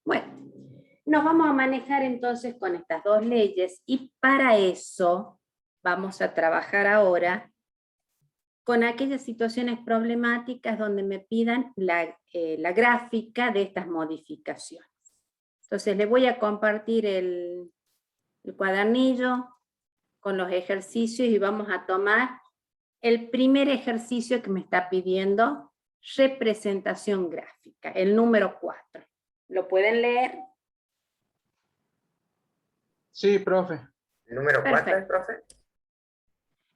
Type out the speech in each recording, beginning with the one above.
Bueno, nos vamos a manejar entonces con estas dos leyes y para eso vamos a trabajar ahora con aquellas situaciones problemáticas donde me pidan la gráfica de estas modificaciones. Entonces les voy a compartir el cuadernillo con los ejercicios y vamos a tomar el primer ejercicio que me está pidiendo, representación gráfica, el número 4. ¿Lo pueden leer? Sí, profe. ¿El número 4 es, profe?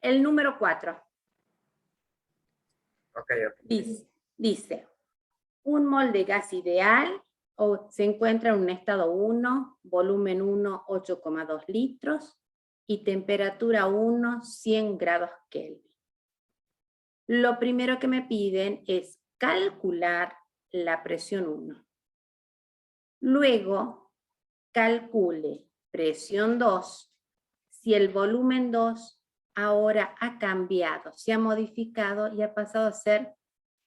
El número 4. Ok. Dice, un mol de gas ideal se encuentra en un estado 1, volumen 1, 8,2 litros y temperatura 1, 100 grados Kelvin. Lo primero que me piden es calcular la presión 1. Luego, calcule presión 2 si el volumen 2 ahora ha cambiado, se ha modificado y ha pasado a ser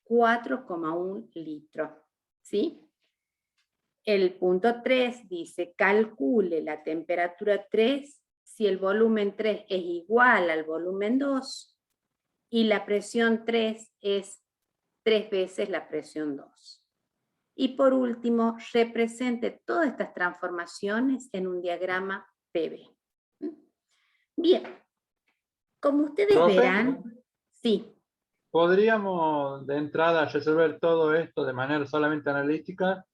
4,1 litros. ¿Sí? El punto 3 dice, calcule la temperatura 3 si el volumen 3 es igual al volumen 2 y la presión 3 es 3 veces la presión 2. Y por último, represente todas estas transformaciones en un diagrama PV. Bien, como ustedes ¿Profe? verán, sí. ¿Podríamos de entrada resolver todo esto de manera solamente analítica,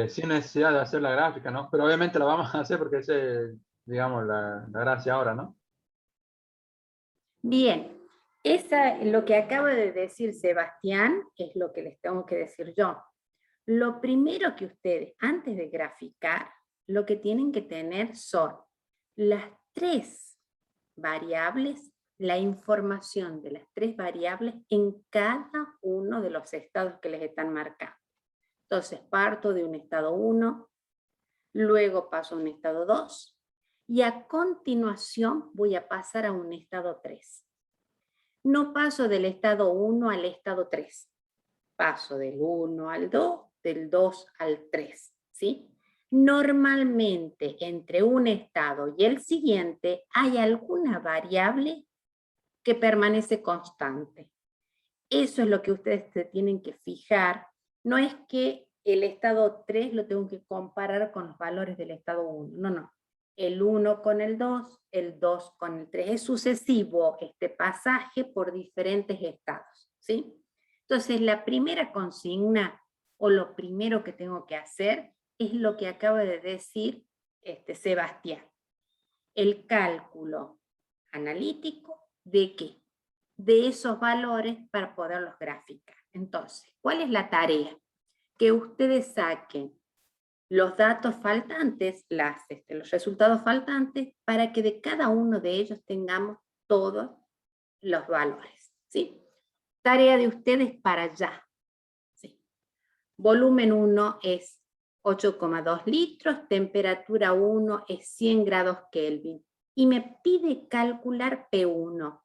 sin necesidad de hacer la gráfica, ¿no? Pero obviamente la vamos a hacer porque esa es, digamos, la gracia ahora, ¿no? Bien, lo que acaba de decir Sebastián es lo que les tengo que decir yo. Lo primero que ustedes, antes de graficar, lo que tienen que tener son las 3 variables, la información de las 3 variables en cada uno de los estados que les están marcando. Entonces parto de un estado 1, luego paso a un estado 2 y a continuación voy a pasar a un estado 3. No paso del estado 1 al estado 3. Paso del 1 al 2, del 2 al 3, ¿sí? Normalmente entre un estado y el siguiente hay alguna variable que permanece constante. Eso es lo que ustedes se tienen que fijar. No es que el estado 3 lo tengo que comparar con los valores del estado 1. No, no. El 1 con el 2 con el 3. Es sucesivo este pasaje por diferentes estados, ¿sí? Entonces, la primera consigna o lo primero que tengo que hacer es lo que acaba de decir Sebastián. El cálculo analítico de ¿qué? De esos valores para poderlos graficar. Entonces, ¿cuál es la tarea? Que ustedes saquen los datos faltantes, los resultados faltantes, para que de cada uno de ellos tengamos todos los valores, ¿sí? Tarea de ustedes para allá. ¿Sí? Volumen 1 es 8,2 litros, temperatura 1 es 100 grados Kelvin. Y me pide calcular P1.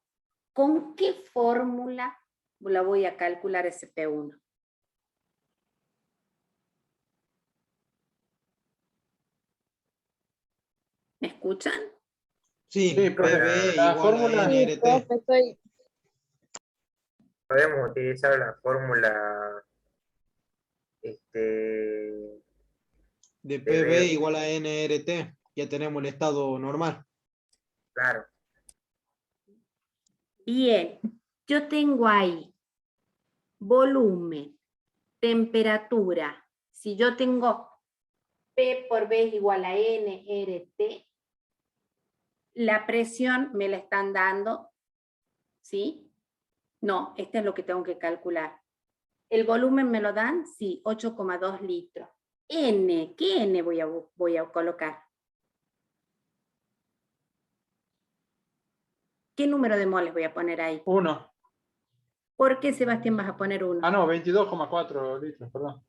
¿Con qué fórmula la voy a calcular ese P1? ¿Me escuchan? Sí, Sí, profe. PV La igual a fórmula, NRT. Podemos utilizar la fórmula De de PV B, igual a NRT. Ya tenemos el estado normal. claro. Bien, yo tengo ahí volumen, temperatura. Si yo tengo P por B es igual a NRT, la presión me la están dando, ¿sí? No, este es lo que tengo que calcular. ¿El volumen me lo dan? Sí, 8,2 litros. N, ¿qué N voy a colocar? ¿Qué número de moles voy a poner ahí? 1. ¿Por qué, Sebastián, vas a poner 1? Ah, no, 22,4 litros, perdón.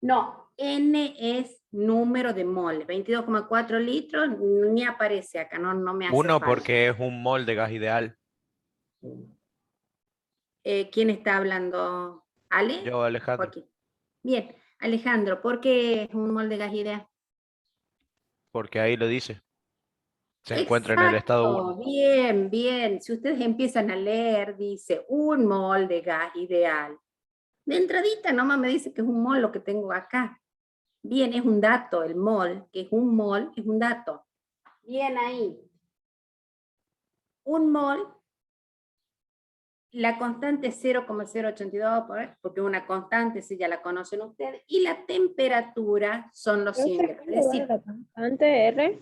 No, N es número de moles. 22,4 litros ni aparece acá, no me hace 1 falta. porque es un mol de gas ideal. ¿Quién está hablando? ¿Ale? Yo, Alejandro. Joaquín. Bien, Alejandro, ¿por qué es un mol de gas ideal? Porque ahí lo dice. Se encuentra en el estado 1. Exacto, bien, bien. Si ustedes empiezan a leer, dice un mol de gas ideal. De entradita nomás me dice que es un mol lo que tengo acá. Bien, es un dato, el mol, que es un mol, es un dato. Bien ahí. Un mol, la constante es 0,082, porque es una constante, si ya la conocen ustedes, y la temperatura son los 100 grados. Es decir, la constante R.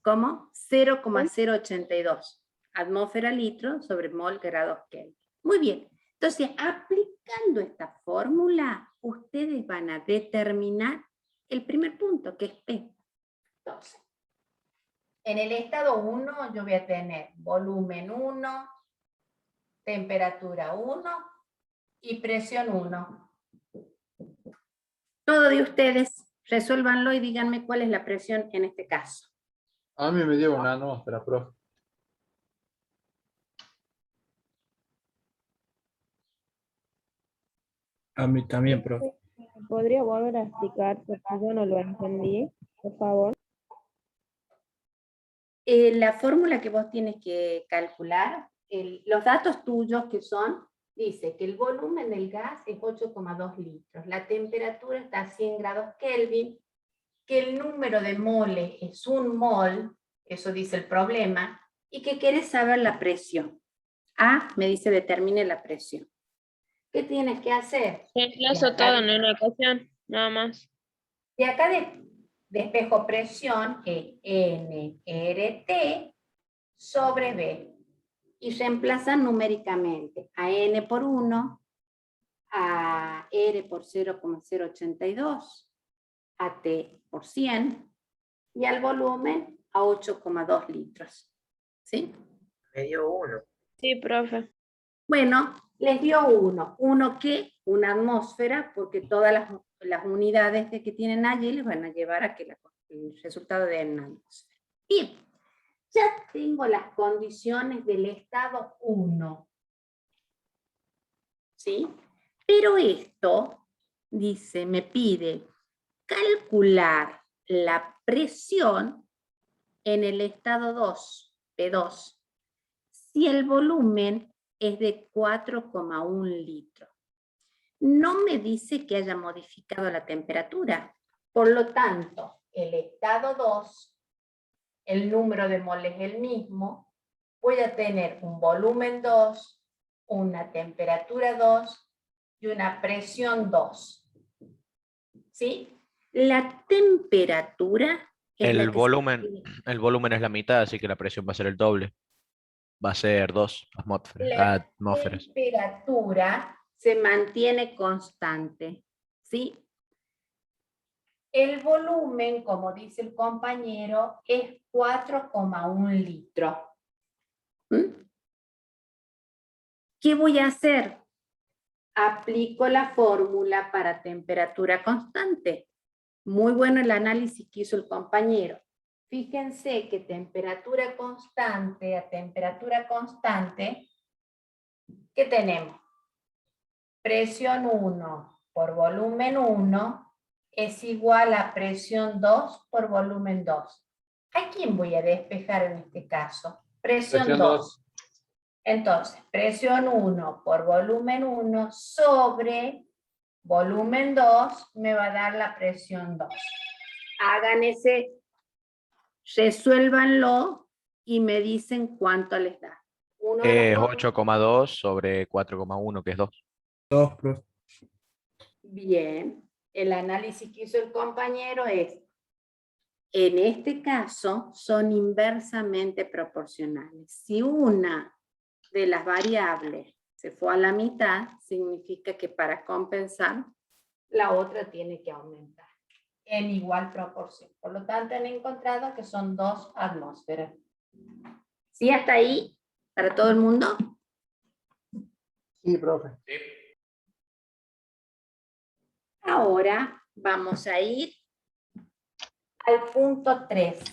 ¿cómo? 0,082. Atmósfera litro sobre mol grados Kelvin. Muy bien. Entonces, aplicando esta fórmula, ustedes van a determinar el primer punto, que es P. Entonces, en el estado 1 yo voy a tener volumen 1, temperatura 1 y presión 1. Todo de ustedes, resuélvanlo y díganme cuál es la presión en este caso. A mí me dio una atmósfera, profe. A mí también, profe. ¿Podría volver a explicar? Porque yo no lo entendí, por favor. La fórmula que vos tienes que calcular, los datos tuyos que son, dice que el volumen del gas es 8,2 litros, la temperatura está a 100 grados Kelvin, que el número de moles es un mol, eso dice el problema, y que querés saber la presión. A me dice determine la presión. ¿Qué tienes que hacer? Reemplazo todo en una ecuación, nada más. De acá despejo presión es nRT sobre B. Y reemplazan numéricamente a N por 1, a R por 0,082, a T por 100 y al volumen a 8,2 litros. ¿Sí? Me dio 1. Sí, profe. Bueno, les dio 1. ¿1 qué? Una atmósfera, porque todas las unidades que tienen allí les van a llevar a que el resultado de una atmósfera. Bien, ya tengo las condiciones del estado 1. ¿Sí? Pero esto, dice, me pide calcular la presión en el estado 2, P2, si el volumen es de 4,1 litros. No me dice que haya modificado la temperatura. Por lo tanto, el estado 2, el número de moles es el mismo, voy a tener un volumen 2, una temperatura 2 y una presión 2. ¿Sí? La temperatura es la El que se volumen, tiene. el volumen es la mitad, así que la presión va a ser el doble. Va a ser 2 La atmósferas. temperatura se mantiene constante, ¿sí? El volumen, como dice el compañero, es 4,1 litros. ¿Mm? ¿Qué voy a hacer? Aplico la fórmula para temperatura constante. Muy bueno el análisis que hizo el compañero. Fíjense que temperatura constante a temperatura constante, ¿qué tenemos? Presión 1 por volumen 1 es igual a presión 2 por volumen 2. ¿A quién voy a despejar en este caso? Presión 2. Entonces, presión 1 por volumen 1 sobre volumen 2 me va a dar la presión 2. Hagan resuélvanlo y me dicen cuánto les da. Es 8,2 sobre 4,1, que es 2. 2, profe. Bien, el análisis que hizo el compañero es, en este caso, son inversamente proporcionales. Si una de las variables se fue a la mitad, significa que para compensar, la otra tiene que aumentar en igual proporción. Por lo tanto, han encontrado que son 2 atmósferas. ¿Sí hasta ahí? ¿Para todo el mundo? Sí, profe. Ahora vamos a ir al punto 3.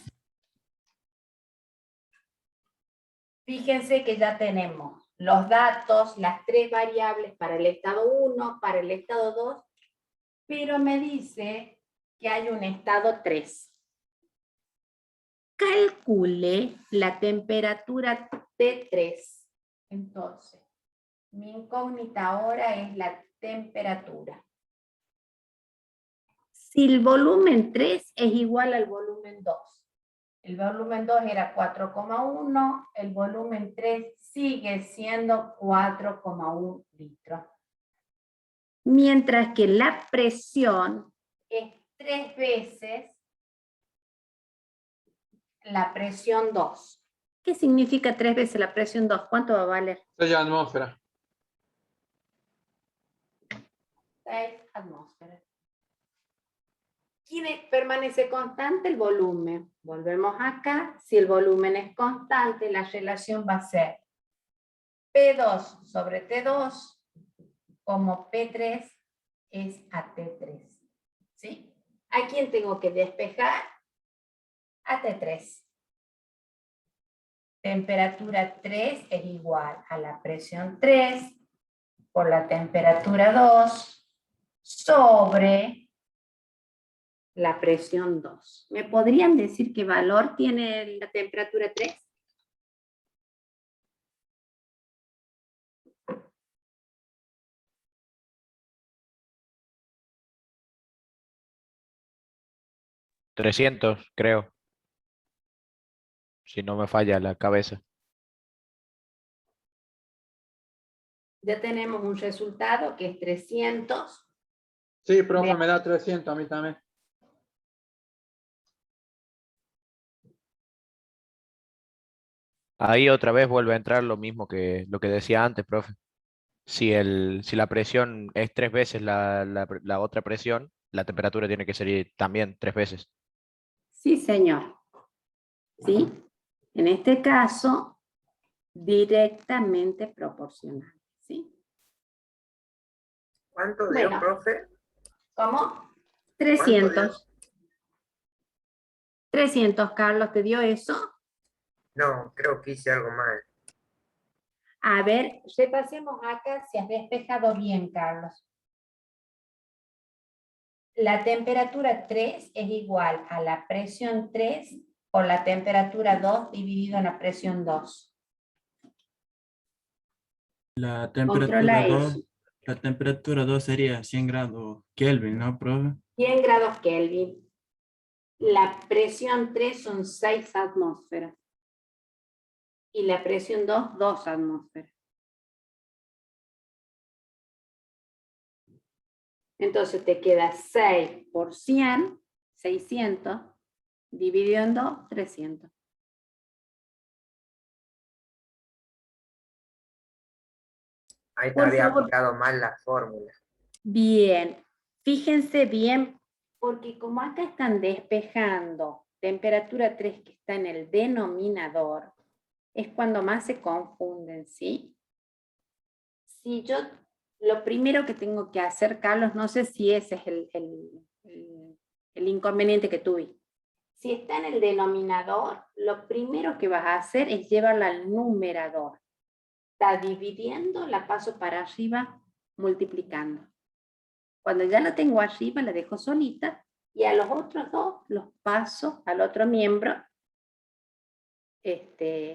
Fíjense que ya tenemos los datos, las 3 variables para el estado 1, para el estado 2 pero me dice que hay un estado 3. Calcule la temperatura T3. Entonces, mi incógnita ahora es la temperatura. Si el volumen 3 es igual al volumen 2, el volumen 2 era 4,1, el volumen 3 sigue siendo 4,1 litros. Mientras que la presión es 3 veces la presión 2. ¿Qué significa 3 veces la presión 2? ¿Cuánto va a valer? 6 atmósferas. 6 atmósferas. Permanece constante el volumen. Volvemos acá. Si el volumen es constante, la relación va a ser P2 sobre T2, como P3 es a T3. ¿Sí? ¿A quién tengo que despejar? A T3. Temperatura 3 es igual a la presión 3 por la temperatura 2 sobre la presión 2. ¿Me podrían decir qué valor tiene la temperatura 3? $300, creo. Si no me falla la cabeza. Ya tenemos un resultado que es 300. Sí, profe, me da 300 a mí también. Ahí otra vez vuelve a entrar lo mismo que lo que decía antes, profe. Si la presión es 3 veces la otra presión, la temperatura tiene que ser también 3 veces. Sí, señor. ¿Sí? En este caso, directamente proporcional. ¿Sí? ¿Cuánto dio, Bueno. profe? ¿Cómo? ¿Cuánto dio? 300. 300, Carlos, ¿te dio eso? No, creo que hice algo mal. A ver, repasemos acá si has despejado bien, Carlos. La temperatura 3 es igual a la presión 3 por la temperatura 2 dividido en la presión 2. La Controla temperatura 2, eso. la temperatura 2 sería 100 grados Kelvin, ¿no, profe? 100 grados Kelvin. La presión 3 son 6 atmósferas. Y la presión 2, 2 atmósferas. Entonces te queda 6 por 100, 600, dividido en 2, 300. Ahí te Por había favor. aplicado mal la fórmula. Bien, fíjense bien, porque como acá están despejando temperatura 3 que está en el denominador, es cuando más se confunden, ¿sí? Si yo, lo primero que tengo que hacer, Carlos, no sé si ese es el inconveniente que tuve. Si está en el denominador, lo primero que vas a hacer es llevarla al numerador. Está dividiendo, la paso para arriba, multiplicando. Cuando ya la tengo arriba, la dejo solita, y a los otros dos los paso al otro miembro,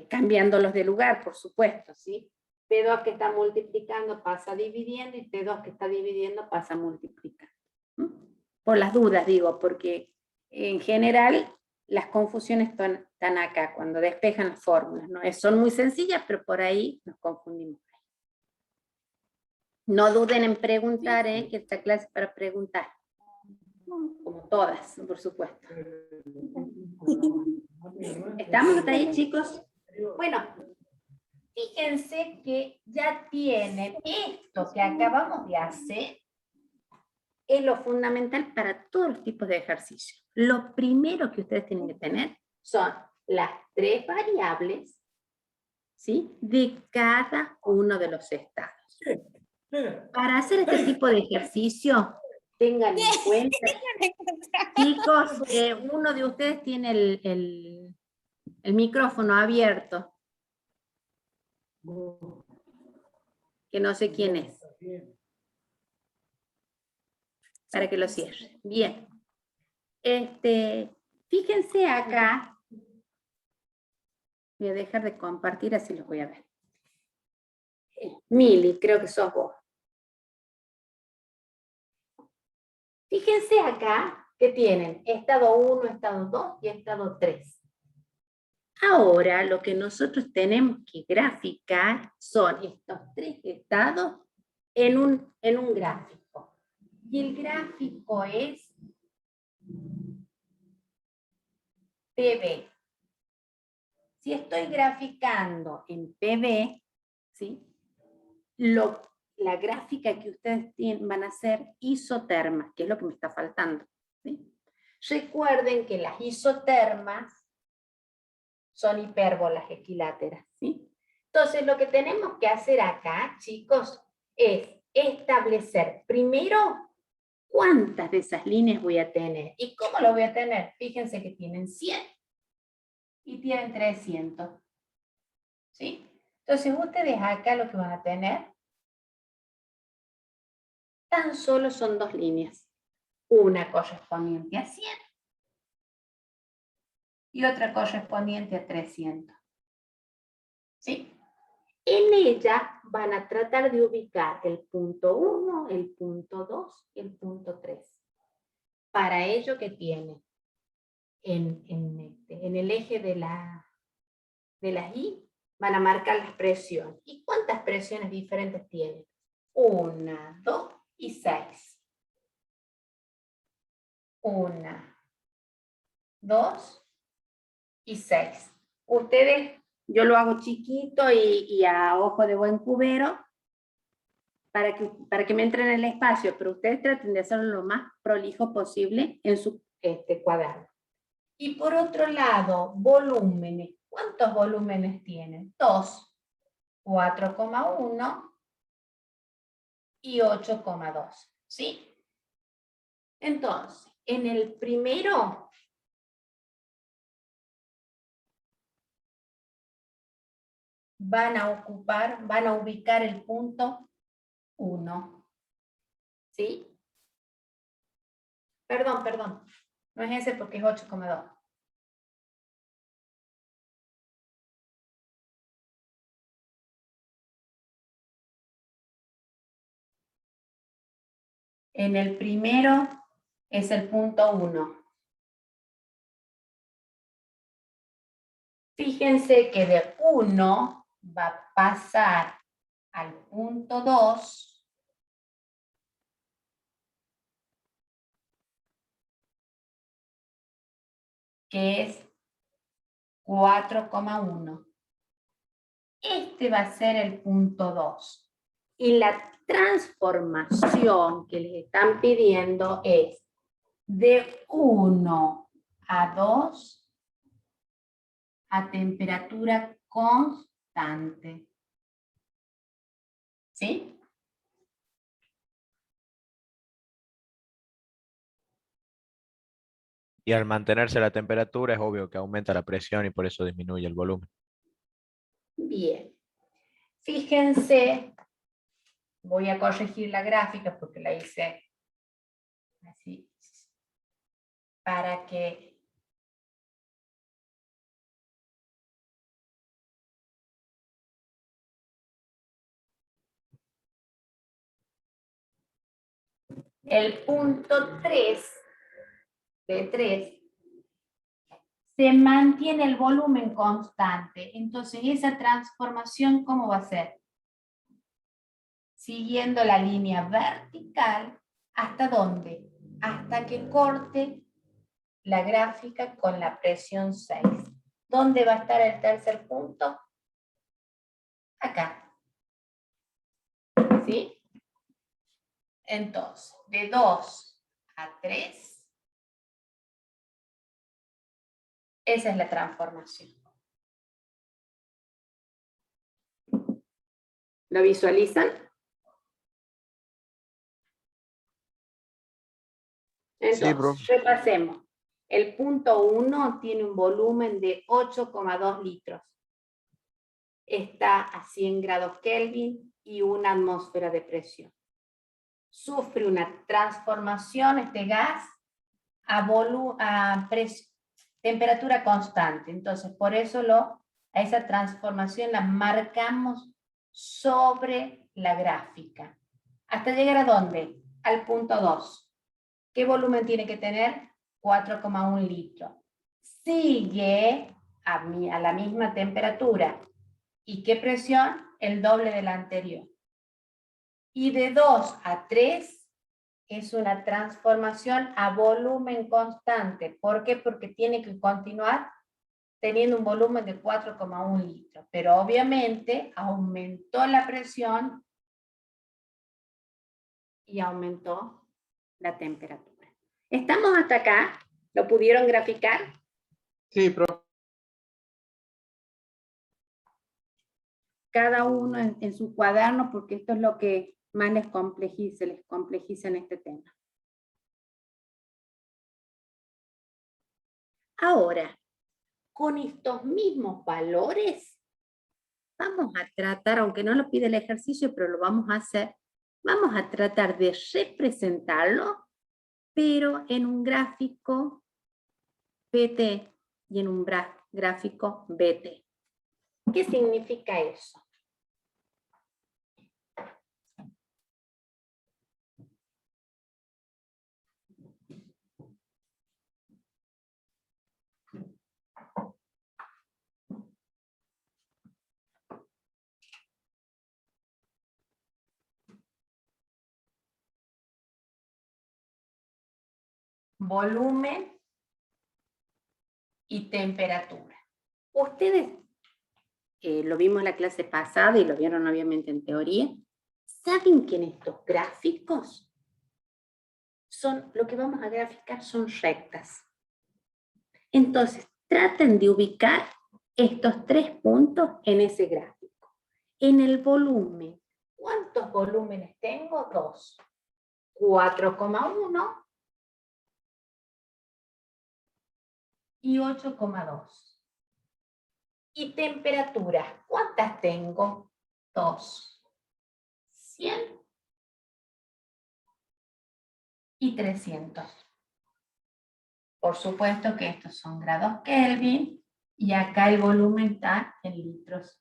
cambiándolos de lugar, por supuesto, ¿sí? P2 que está multiplicando pasa dividiendo, y T2 que está dividiendo pasa multiplicando. Por las dudas, digo, porque en general las confusiones están acá, cuando despejan las fórmulas, ¿no? Son muy sencillas, pero por ahí nos confundimos. No duden en preguntar, que esta clase es para preguntar. Como todas, por supuesto. ¿Estamos hasta ahí, chicos? Bueno, fíjense que ya tienen esto que acabamos de hacer, es lo fundamental para todos los tipos de ejercicios. Lo primero que ustedes tienen que tener son las 3 variables, ¿sí?, de cada uno de los estados. Para hacer este tipo de ejercicio, tengan en cuenta, chicos, uno de ustedes tiene el micrófono abierto, que no sé quién es. para que lo cierre. Bien. Fíjense acá. Voy a dejar de compartir, así los voy a ver. Mili, creo que sos vos. Fíjense acá que tienen estado 1, estado 2 y estado 3. Ahora lo que nosotros tenemos que graficar son estos 3 estados en un gráfico. Y el gráfico es PB. Si estoy graficando en PB, ¿sí? La gráfica que ustedes van a hacer isotermas, que es lo que me está faltando, ¿sí? Recuerden que las isotermas son hipérbolas equiláteras, ¿sí? Entonces, lo que tenemos que hacer acá, chicos, es establecer primero cuántas de esas líneas voy a tener. ¿Y cómo lo voy a tener? Fíjense que tienen 100 y tienen 300, ¿sí? Entonces, ustedes acá lo que van a tener tan solo son 2 líneas. Una correspondiente a 100 y otra correspondiente a 300. ¿Sí? En ella van a tratar de ubicar el punto 1, el punto 2 y el punto 3. Para ello que tiene en el eje de las I van a marcar las presiones. ¿Y cuántas presiones diferentes tienen? 1, 2 y 6. 1, 2 y 6. Ustedes, yo lo hago chiquito y a ojo de buen cubero para que me entren en el espacio, pero ustedes traten de hacerlo lo más prolijo posible en su cuaderno. Y por otro lado, volúmenes. ¿Cuántos volúmenes tienen? 2, 4,1 y 8,2. ¿Sí? Entonces, en el primero van a ubicar el punto 1. ¿Sí? Perdón. No es ese porque es 8,2. En el primero es el punto 1. Fíjense que de 1 va a pasar al punto 2. Que es 4,1. Este va a ser el punto 2. Y la transformación que les están pidiendo es de 1 a 2 a temperatura constante. ¿Sí? Y al mantenerse la temperatura es obvio que aumenta la presión y por eso disminuye el volumen. Bien. Fíjense, voy a corregir la gráfica porque la hice así, para que el punto 3 de 3 se mantiene el volumen constante. Entonces, esa transformación, ¿cómo va a ser? Siguiendo la línea vertical, ¿hasta dónde? Hasta que corte la gráfica con la presión 6. ¿Dónde va a estar el tercer punto? Acá. ¿Sí? Entonces, de 2 a 3, esa es la transformación. ¿Lo visualizan? Entonces, repasemos. El punto 1 tiene un volumen de 8,2 litros. Está a 100 grados Kelvin y una atmósfera de presión. sufre una transformación, este gas, a temperatura constante. Entonces, por eso a esa transformación la marcamos sobre la gráfica. ¿Hasta llegar a dónde? Al punto 2. ¿Qué volumen tiene que tener? 4,1 litros. Sigue a la misma temperatura. ¿Y qué presión? El doble de la anterior. Y de 2 a 3 es una transformación a volumen constante. ¿Por qué? Porque tiene que continuar teniendo un volumen de 4,1 litros. Pero obviamente aumentó la presión y aumentó la temperatura. ¿Estamos hasta acá? ¿Lo pudieron graficar? Sí, profe. Cada uno en su cuaderno, porque esto es lo que más les complejiza en este tema. Ahora, con estos mismos valores, vamos a tratar, aunque no lo pide el ejercicio, pero lo vamos a hacer, vamos a tratar de representarlo, pero en un gráfico PT y en un gráfico BT. ¿Qué significa eso? Volumen y temperatura. Ustedes lo vimos en la clase pasada y lo vieron obviamente en teoría. ¿Saben que en estos gráficos lo que vamos a graficar son rectas? Entonces, traten de ubicar estos 3 puntos en ese gráfico. En el volumen, ¿cuántos volúmenes tengo? 2. 4,1 y 8,2. Y temperaturas, ¿cuántas tengo? 2. 100 y 300. Por supuesto que estos son grados Kelvin y acá el volumen está en litros.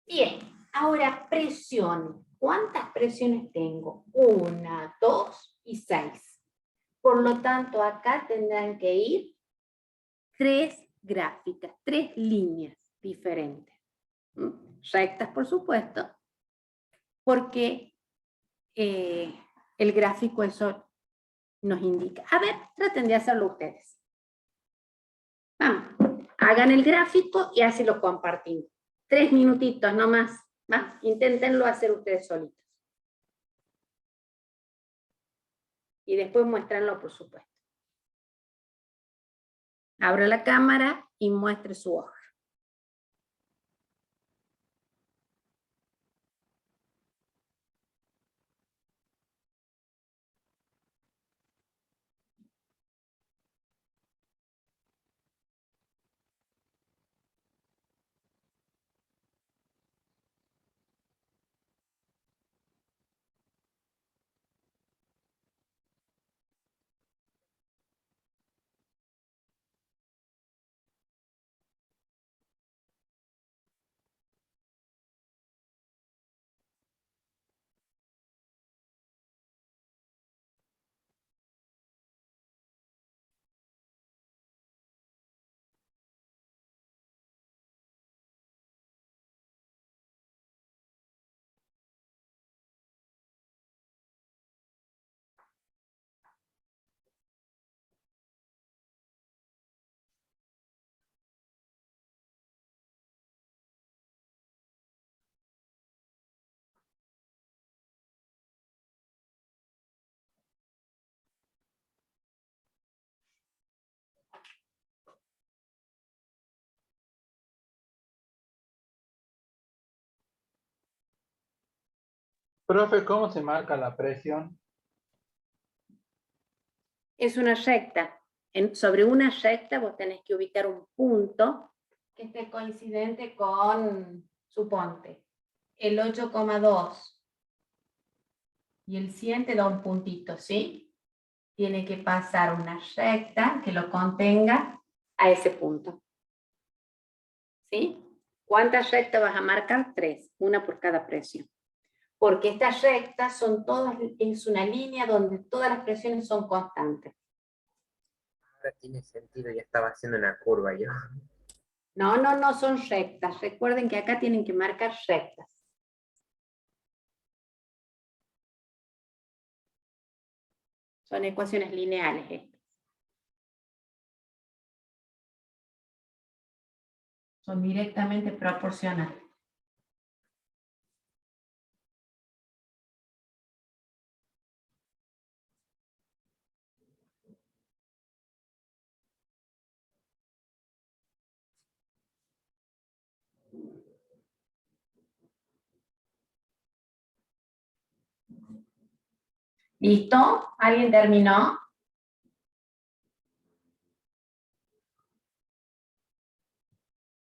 Bien, ahora presión. ¿Cuántas presiones tengo? 1, 2 y 6. Por lo tanto, acá tendrán que ir 3 gráficas, 3 líneas diferentes. Rectas, por supuesto, porque el gráfico eso nos indica. A ver, traten de hacerlo ustedes. Vamos, hagan el gráfico y así lo compartimos. 3 minutitos nomás. ¿Va? Inténtenlo hacer ustedes solitos. Y después muéstranlo, por supuesto. Abra la cámara y muestre su hoja. Profe, ¿cómo se marca la presión? Es una recta. Sobre una recta vos tenés que ubicar un punto que esté coincidente con, suponte, el 8,2 Y el 100 te da un puntito, ¿sí? Tiene que pasar una recta que lo contenga a ese punto. ¿Sí? ¿Cuántas rectas vas a marcar? 3, una por cada presión. Porque estas rectas son todas, es una línea donde todas las presiones son constantes. Ahora tiene sentido, ya estaba haciendo una curva yo. No, no, no son rectas. Recuerden que acá tienen que marcar rectas. Son ecuaciones lineales estas. Son directamente proporcionales. ¿Listo? ¿Alguien terminó?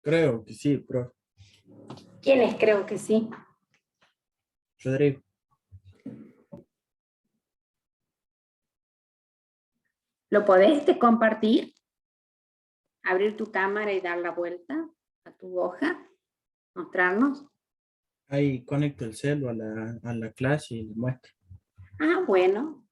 Creo que sí, profe. ¿Quiénes? Creo que sí. Rodrigo. ¿Lo podés compartir? Abrir tu cámara y dar la vuelta a tu hoja. Mostrarnos. Ahí conecto el celu a la clase y le muestro. Ah, bueno.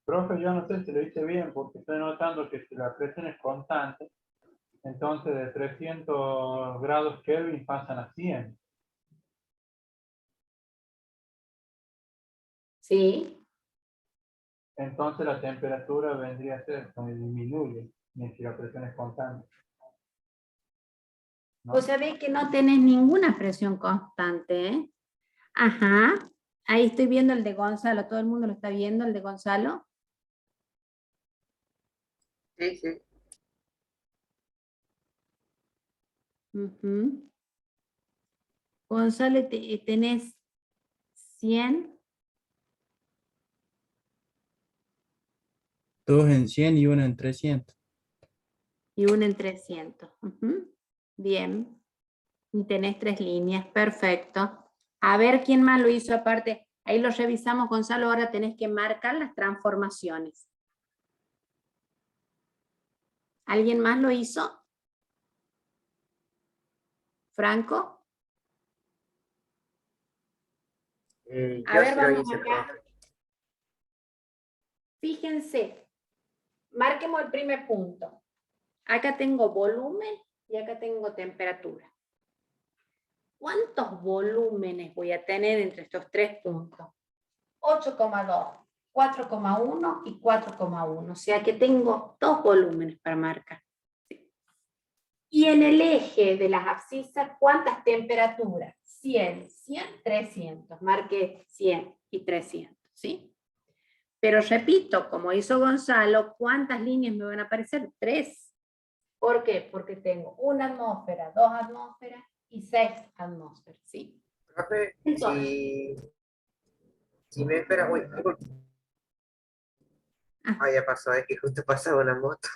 Profe, yo no sé si lo hice bien porque estoy notando que si la presión es constante, entonces de 300 grados Kelvin pasan a 100. Sí. Entonces la temperatura vendría a ser, como disminuye, si la presión es constante. ¿No? Vos sabés que no tenés ninguna presión constante, ¿eh? Ajá. Ahí estoy viendo el de Gonzalo. ¿Todo el mundo lo está viendo, el de Gonzalo? Sí, sí. Ujú. Gonzalo, tenés 100. Dos en 100 y uno en 300. Y uno en 300. Ujú. Bien. Y tenés 3 líneas. Perfecto. A ver quién más lo hizo aparte. Ahí lo revisamos, Gonzalo. Ahora tenés que marcar las transformaciones. ¿Alguien más lo hizo? ¿Franco? A Yo ver, sí lo vamos hice, acá. profe. Fíjense. Marquemos el primer punto. Acá tengo volumen y acá tengo temperatura. ¿Cuántos volúmenes voy a tener entre estos 3 puntos? 8,2, 4,1 y 4,1. O sea que tengo 2 volúmenes para marcar. Y en el eje de las abscisas, ¿cuántas temperaturas? 100, 100, 300. Marqué 100 y 300, ¿sí? Pero repito, como hizo Gonzalo, ¿cuántas líneas me van a aparecer? 3. ¿Por qué? Porque tengo 1 atmósfera, 2 atmósferas y 6 atmósferas, ¿sí? Profe, Entonces, si me espera, uy, ah, ya pasó, es que justo pasaba una moto.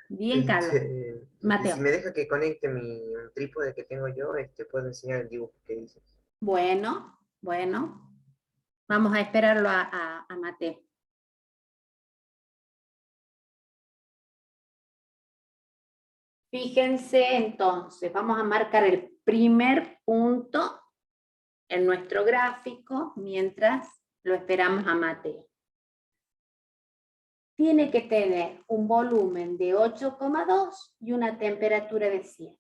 bien, Carlos. Y si Mateo. me deja que conecte un trípode que tengo yo, puedo enseñar el dibujo que hice. Bueno, bueno. Vamos a esperarlo a Mateo. Fíjense entonces, vamos a marcar el primer punto en nuestro gráfico mientras lo esperamos a Mateo. Tiene que tener un volumen de 8,2 y una temperatura de 100.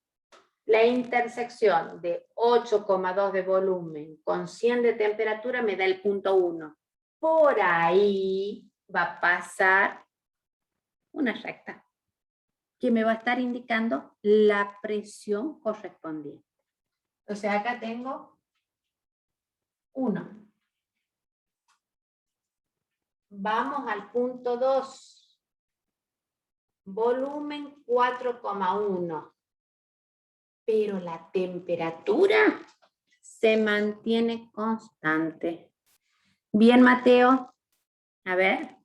La intersección de 8,2 de volumen con 100 de temperatura me da el punto 1. Por ahí va a pasar una recta que me va a estar indicando la presión correspondiente. Entonces acá tengo 1. Vamos al punto 2. Volumen 4,1. Pero la temperatura se mantiene constante. Bien, Mateo. A ver.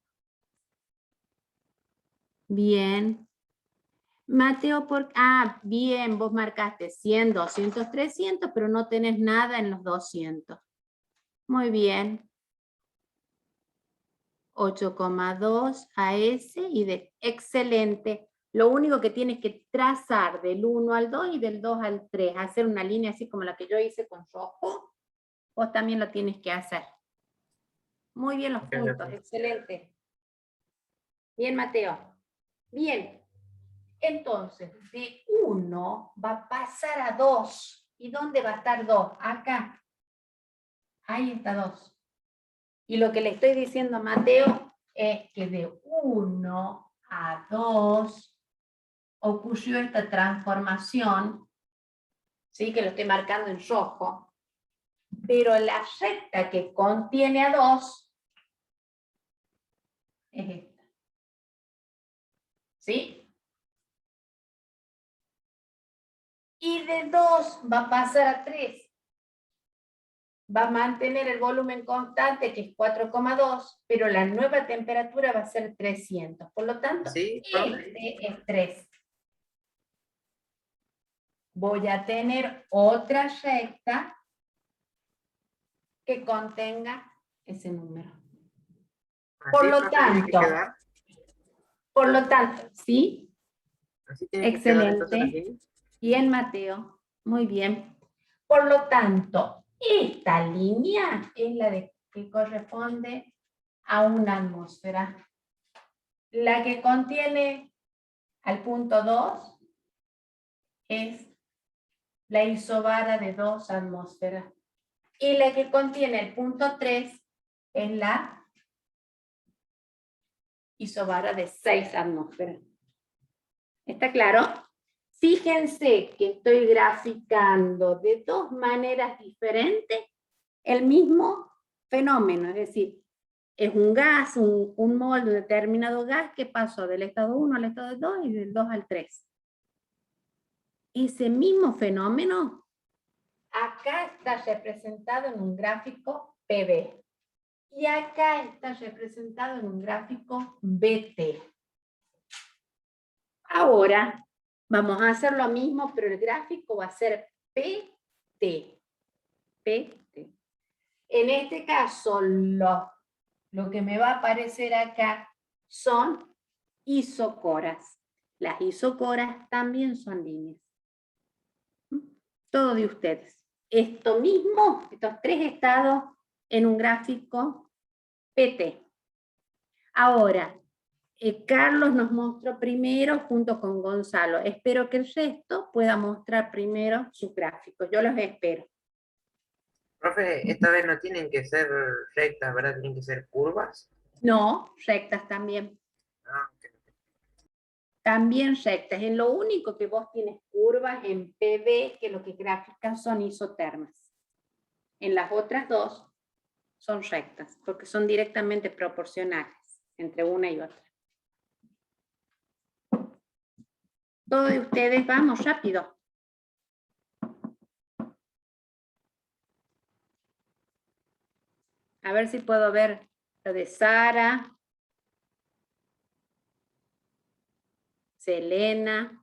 Bien. Mateo, bien, vos marcaste 100, 200, 300, pero no tenés nada en los 200. Muy bien. 8,2 a ese excelente. Lo único que tienes que trazar del 1 al 2 y del 2 al 3, hacer una línea así como la que yo hice con rojo, vos también lo tienes que hacer. Muy bien los puntos, excelente. Bien, Mateo. Bien. Entonces, de 1 va a pasar a 2. ¿Y dónde va a estar 2? Acá. Ahí está 2. Y lo que le estoy diciendo a Mateo es que de 1 a 2 ocurrió esta transformación, ¿sí? Que lo estoy marcando en rojo, pero la recta que contiene a 2 es esta. ¿Sí? Y de 2 va a pasar a 3. Va a mantener el volumen constante, que es 4,2, pero la nueva temperatura va a ser 300. Por lo tanto, ¿Sí, este es 3. Voy a tener otra recta que contenga ese número. Por ¿Así, lo profe, tiene que tanto, quedar? ¿sí? ¿Así tiene que quedar entonces la Excelente. línea? Bien, Mateo. Muy bien. Por lo tanto, esta línea es la que corresponde a una atmósfera. La que contiene al punto 2 es la isobara de 2 atmósferas. Y la que contiene el punto 3 es la isobara de 6 atmósferas. ¿Está claro? Fíjense que estoy graficando de dos maneras diferentes el mismo fenómeno, es decir, es un gas, un mol de determinado gas que pasó del estado 1 al estado 2 y del 2 al 3. Ese mismo fenómeno acá está representado en un gráfico PV y acá está representado en un gráfico BT. Ahora vamos a hacer lo mismo, pero el gráfico va a ser PT. PT. En este caso, lo que me va a aparecer acá son isocoras. Las isocoras también son líneas. Todo de ustedes. Esto mismo, estos tres estados en un gráfico PT. Ahora, Carlos nos mostró primero junto con Gonzalo. Espero que el resto pueda mostrar primero sus gráficos. Yo los espero. Profe, esta vez no tienen que ser rectas, ¿verdad? Tienen que ser curvas. No, rectas también. Ah, ok. También rectas. En lo único que vos tienes curvas en PV, que lo que grafican son isotermas. En las otras dos son rectas, porque son directamente proporcionales entre una y otra. Todos de ustedes, vamos rápido. A ver si puedo ver lo de Sara, Selena.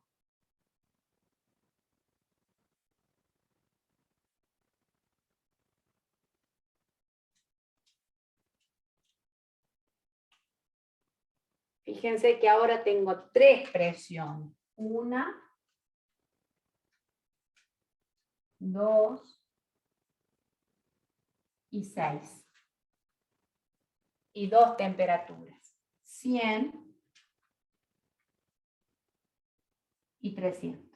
Fíjense que ahora tengo tres presiones. 1, 2 y 6. Y dos temperaturas. 100 y 300.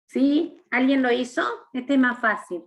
¿Sí? ¿Alguien lo hizo? Este es más fácil.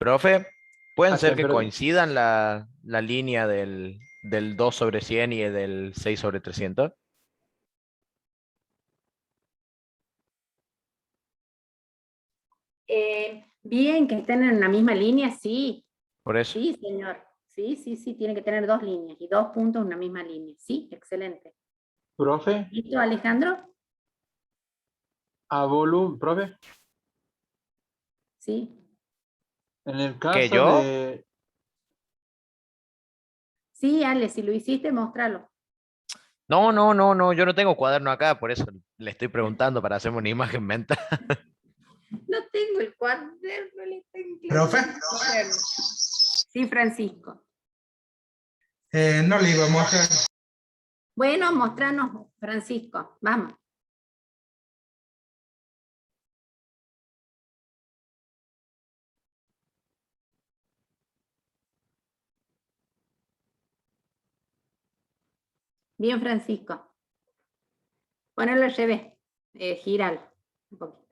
Profe, ¿pueden ser que Pero coincidan la línea del 2 sobre 100 y del 6 sobre 300? Bien, que estén en la misma línea, sí. Por eso. Sí, señor. Sí, sí, sí, tiene que tener dos líneas y dos puntos en una misma línea. Sí, excelente. profe, ¿Listo, Alejandro? profe, Sí. en el ¿Qué, caso yo? de, Sí, Ale, si lo hiciste, muéstralo. No, no, no, no, yo no tengo cuaderno acá, por eso le estoy preguntando para hacerme una imagen mental. No tengo el cuaderno, le tengo que Profe, hacerlo. Sí, Francisco. no le iba a mostrar. Bueno, mostranos, Francisco. Vamos. Bien, Francisco. Ponelo al revés. Gíralo un poquito.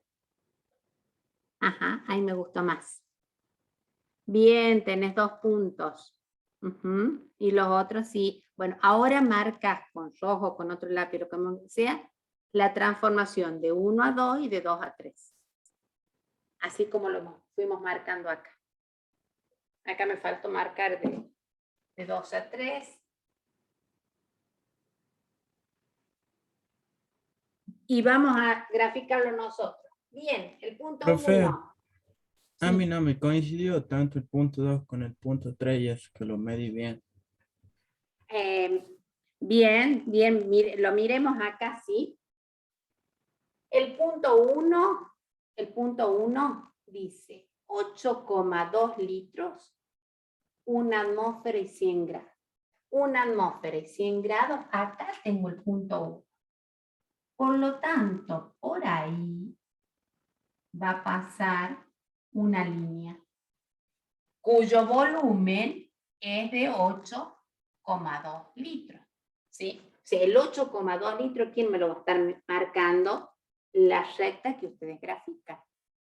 Ajá, ahí me gustó más. Bien, tenés 2 puntos. Ujú. Y los otros sí. Bueno, ahora marcas con rojo, con otro lápiz, o como sea, la transformación de 1 a 2 y de 2 a 3. Así como lo fuimos marcando acá. Acá me faltó marcar de 2 a 3. Y vamos a graficarlo nosotros. Bien, el punto Profe, 1. a mí Sí. no me coincidió tanto el punto 2 con el punto 3 y eso que lo medí bien. Bien, bien, lo miremos acá, ¿sí? El punto 1 dice 8,2 litros, una atmósfera y 100 grados. Una atmósfera y 100 grados, acá tengo el punto 1. Por lo tanto, por ahí va a pasar una línea cuyo volumen es de 8,2 litros. ¿Sí? O sea, el 8,2 litros, ¿quién me lo va a estar marcando? La recta que ustedes grafican.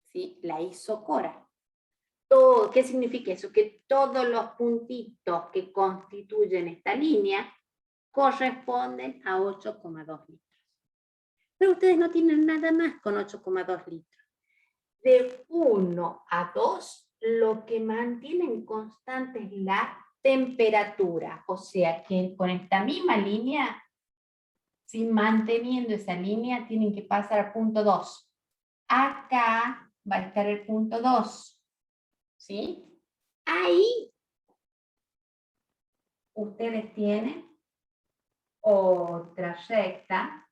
¿Sí? La isocora. Todo, ¿qué significa eso? Que todos los puntitos que constituyen esta línea corresponden a 8,2 litros. Pero ustedes no tienen nada más con 8,2 litros. De 1 a 2, lo que mantienen constante es la temperatura. O sea que con esta misma línea, si manteniendo esa línea, tienen que pasar al punto 2. Acá va a estar el punto 2. ¿Sí? Ahí ustedes tienen otra recta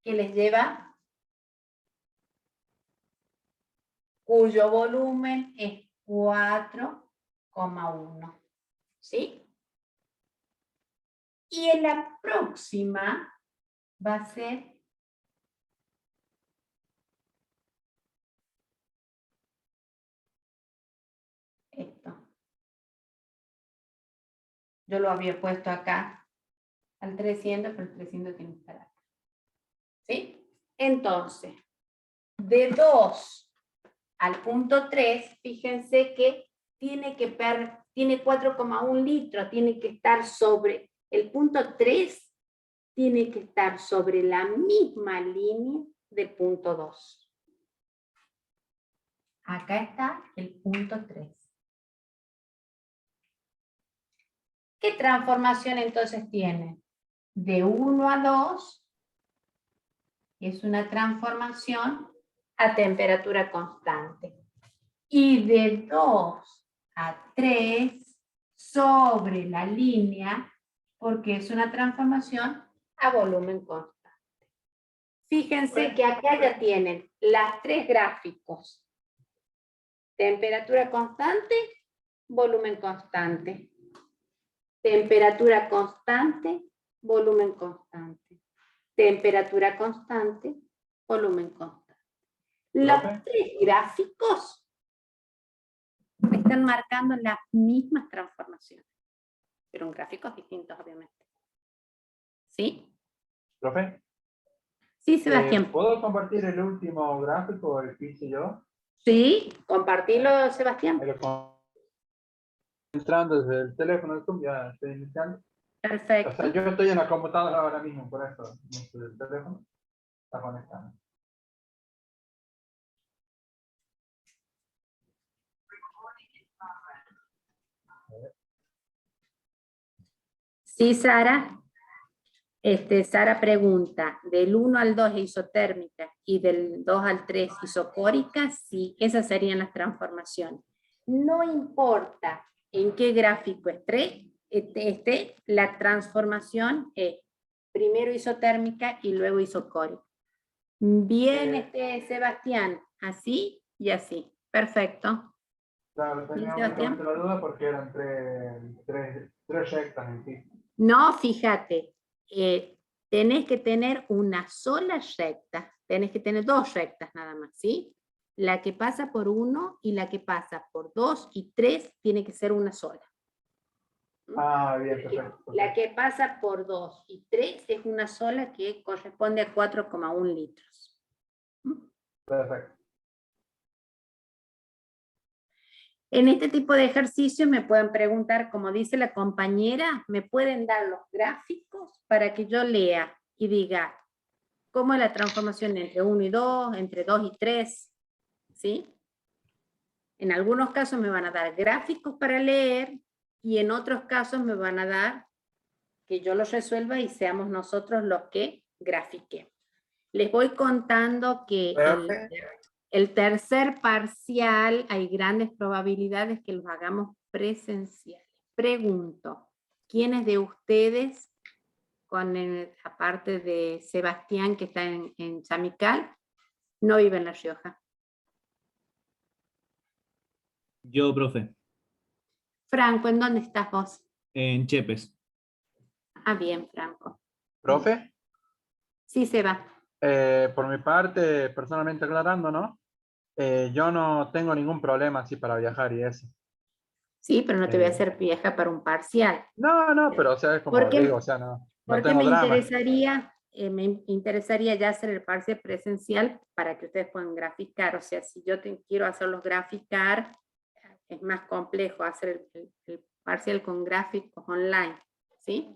que les lleva, cuyo volumen es 4,1. ¿Sí? Y en la próxima va a ser esto. Yo lo había puesto acá al 300, pero el 300 tiene que estar acá. ¿Sí? Entonces, de 2 al punto 3, fíjense que tiene 4,1 litros, tiene que estar sobre el punto 3, tiene que estar sobre la misma línea del punto 2. Acá está el punto 3. ¿Qué transformación entonces tiene? De 1 a 2 es una transformación a temperatura constante. Y de 2 a 3 sobre la línea, porque es una transformación a volumen constante. Fíjense que acá ya tienen las 3 gráficos. Temperatura constante, volumen constante. Temperatura constante, volumen constante. Temperatura constante, volumen constante. Los 3 gráficos están marcando las mismas transformaciones, pero en gráficos distintos, obviamente. ¿Sí? ¿Profe? Sí, Sebastián. ¿Puedo compartir el último gráfico, el que hice yo? Sí, compartilo, Sebastián. Entrando desde el teléfono de Zoom, ya estoy iniciando. Perfecto. O sea, yo estoy en la computadora ahora mismo, por eso el teléfono está conectado. Sí, Sara. Sara pregunta, ¿del 1 al 2 isotérmica y del 2 al 3 isocórica? Sí, esas serían las transformaciones. No importa en qué gráfico esté, la transformación es primero isotérmica y luego isocórica. Bien, Sebastián, así y así. Perfecto. Claro, tenía únicamente la duda porque eran tres rectas en sí. No, fíjate, tenés que tener una sola recta, tenés que tener 2 rectas nada más, ¿sí? La que pasa por 1 y la que pasa por 2 y 3 tiene que ser una sola. Ah, bien, perfecto. La que pasa por 2 y 3 es una sola que corresponde a 4,1 litros. Perfecto. En este tipo de ejercicios me pueden preguntar, como dice la compañera, me pueden dar los gráficos para que yo lea y diga cómo es la transformación entre 1 y 2, entre 2 y 3, ¿sí? En algunos casos me van a dar gráficos para leer y en otros casos me van a dar que yo los resuelva y seamos nosotros los que grafiquemos. Les voy contando que el tercer parcial hay grandes probabilidades que los hagamos presenciales. Pregunto, ¿quiénes de ustedes, aparte de Sebastián que está en Chamical, no vive en La Rioja? Yo, profe, Franco, ¿en dónde estás vos? en Chepes. Ah, bien, Franco. ¿Profe? Sí, Seba. Por mi parte, personalmente aclarando, ¿no? Yo no tengo ningún problema así para viajar y eso. Sí, pero no te voy a hacer viajar para un parcial. No, pero o sea, es como ¿Por qué? digo, o sea, no Porque tengo me drama. me interesaría ya hacer el parcial presencial para que ustedes puedan graficar. O sea, si yo quiero hacerlos graficar, es más complejo hacer el parcial con gráficos online, ¿sí?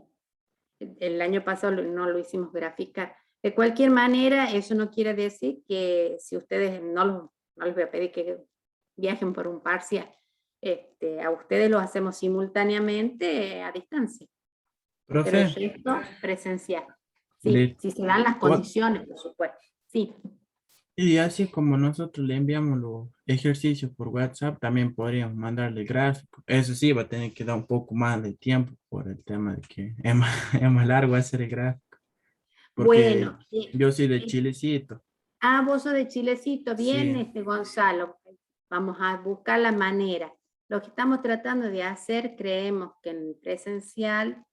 El año pasado no lo hicimos graficar. De cualquier manera, eso no quiere decir que si ustedes no les voy a pedir que viajen por un parcial, a ustedes lo hacemos simultáneamente a distancia. Pero el Profe, resto presencial. Sí, si se dan las condiciones, por supuesto. Sí. y así como nosotros le enviamos los ejercicios por WhatsApp, también podríamos mandarle gráfico. Eso sí, va a tener que dar un poco más de tiempo por el tema de que es más largo hacer el gráfico. Porque Bueno. yo soy de Chilecito. Ah, vos sos de Chilecito. Bien, Sí. Gonzalo. Vamos a buscar la manera. Lo que estamos tratando de hacer, creemos que en presencial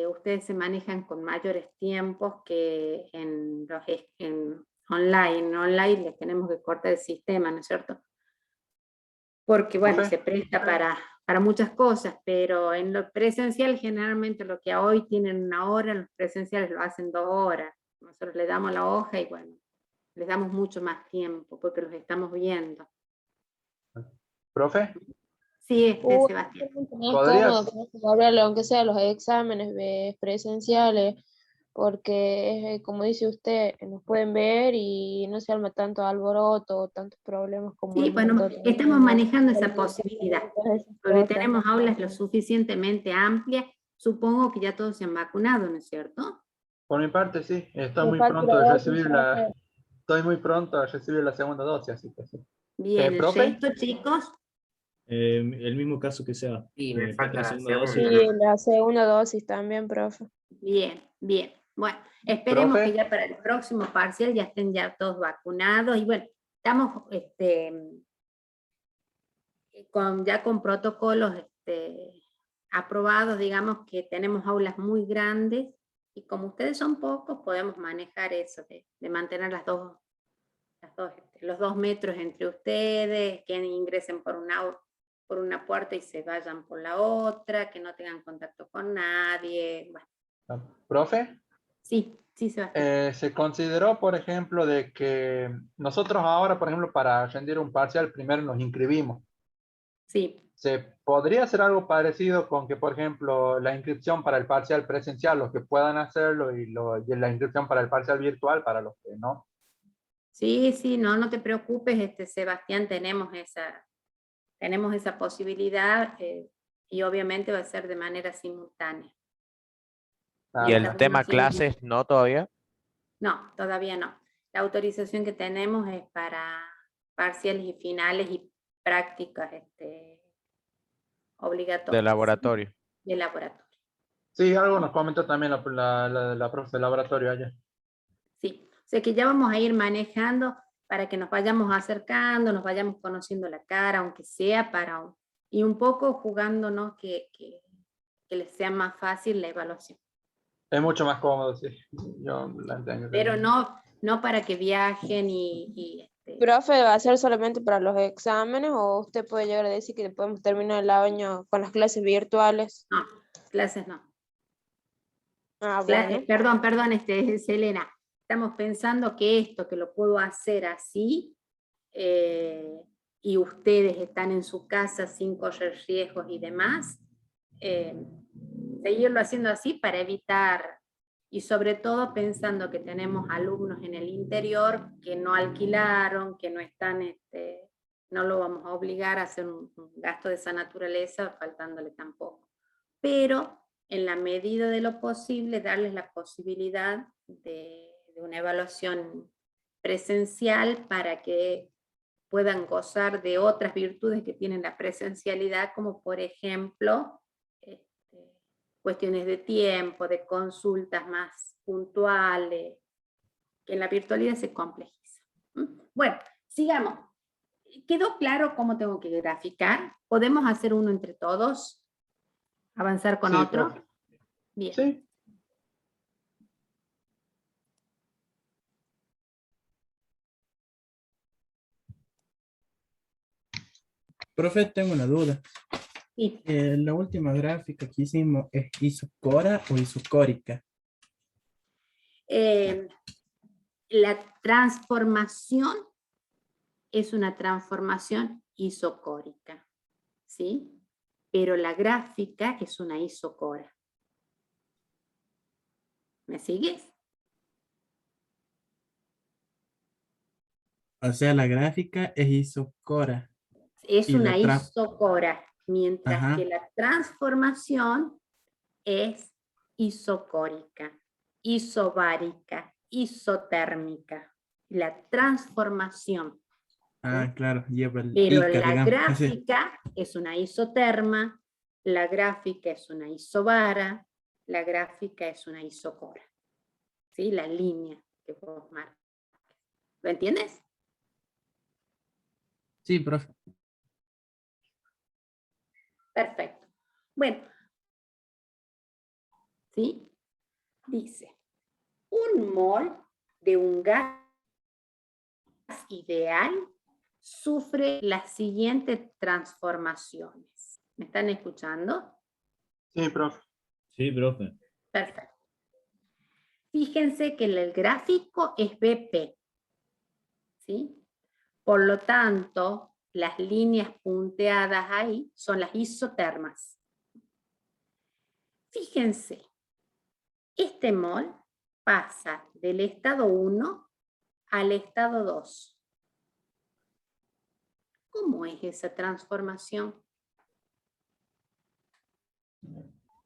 ustedes se manejan con mayores tiempos que en online. En online les tenemos que cortar el sistema, ¿no es cierto? Porque, bueno, se presta para muchas cosas, pero en lo presencial generalmente lo que hoy tienen 1 hora, los presenciales lo hacen 2 horas. Nosotros le damos la hoja y, bueno, les damos mucho más tiempo porque los estamos viendo. ¿Profe? Sí, Sebastián. ¿Podrías? Hablarle, aunque sea los exámenes presenciales, porque como dice usted, nos pueden ver y no se arma tanto alboroto, tantos problemas como Sí, bueno, estamos manejando esa posibilidad, porque tenemos aulas lo suficientemente amplias. Supongo que ya todos se han vacunado, ¿no es cierto? Por mi parte, sí. Estoy Me muy falta pronto de la dosis, recibir profe. estoy muy pronto a recibir la segunda dosis, así que sí. Bien, el ¿Profe? resto, chicos, El mismo caso que sea. Y me Falta falta la la segunda dosis. segunda, Sí, ¿no? la segunda dosis también, profe. bien, bien. Bueno, esperemos que ¿Profe? ya para el próximo parcial ya estén ya todos vacunados y bueno, estamos ya con protocolos aprobados, digamos que tenemos aulas muy grandes y como ustedes son pocos, podemos manejar eso de mantener los 2 metros entre ustedes, que ingresen por una puerta y se vayan por la otra, que no tengan contacto con nadie. Bueno, ¿Profe? sí, Sebastián. Se consideró, por ejemplo, de que nosotros ahora, por ejemplo, para rendir un parcial, primero nos inscribimos. Sí, ¿Se podría hacer algo parecido con que, por ejemplo, la inscripción para el parcial presencial, los que puedan hacerlo, y la inscripción para el parcial virtual para los que no? sí, no te preocupes, Sebastián, tenemos esa posibilidad y obviamente va a ser de manera simultánea. Ah, ¿Y el Mientras bueno. uno tema siga- clases no todavía? No, todavía no. La autorización que tenemos es para parciales y finales y prácticas De obligatorias, ¿sí? laboratorio. De laboratorio. Sí, algo nos comentó también la profe de laboratorio ayer. Sí, o sea que ya vamos a ir manejando para que nos vayamos acercando, nos vayamos conociendo la cara, aunque sea y un poco jugándonos que les sea más fácil la evaluación. Es mucho más cómodo, sí. Yo la entiendo. Pero no para que viajen ¿Profe, va a ser solamente para los exámenes o usted puede llegar a decir que podemos terminar el año con las clases virtuales? no, clases no. Ah, bueno. Perdón, Selena. Estamos pensando que lo puedo hacer así y ustedes están en su casa sin correr riesgos y demás, seguirlo haciendo así para evitar, y sobre todo pensando que tenemos alumnos en el interior que no alquilaron, que no están, no lo vamos a obligar a hacer un gasto de esa naturaleza, faltándole tampoco. Pero en la medida de lo posible, darles la posibilidad de una evaluación presencial para que puedan gozar de otras virtudes que tienen la presencialidad, como por ejemplo, cuestiones de tiempo, de consultas más puntuales, que en la virtualidad se complejiza. Bueno, sigamos. ¿Quedó claro cómo tengo que graficar? ¿Podemos hacer uno entre todos? ¿Avanzar con Sí, otro? profe. Bien. Sí. Profe, tengo una duda. Sí. La última gráfica que hicimos es isocora o isocórica. La transformación es una transformación isocórica, ¿sí? Pero la gráfica es una isocora. ¿Me sigues? O sea, la gráfica es isocora. Es Y una la isocora, mientras Ajá. que la transformación es isocórica, isobárica, isotérmica. La transformación. Ah, claro, lleva el Pero ica, la digamos. Ese. gráfica es una isoterma, la gráfica es una isobara, la gráfica es una isocora. ¿Sí? La línea que vos marcas. ¿Lo entiendes? Sí, profe. Perfecto. Bueno, ¿sí? Dice, un mol de un gas ideal sufre las siguientes transformaciones. ¿Me están escuchando? Sí, profe. Sí, profe. Perfecto. Fíjense que el gráfico es BP, ¿sí? Por lo tanto, las líneas punteadas ahí son las isotermas. Fíjense, este mol pasa del estado 1 al estado 2. ¿Cómo es esa transformación?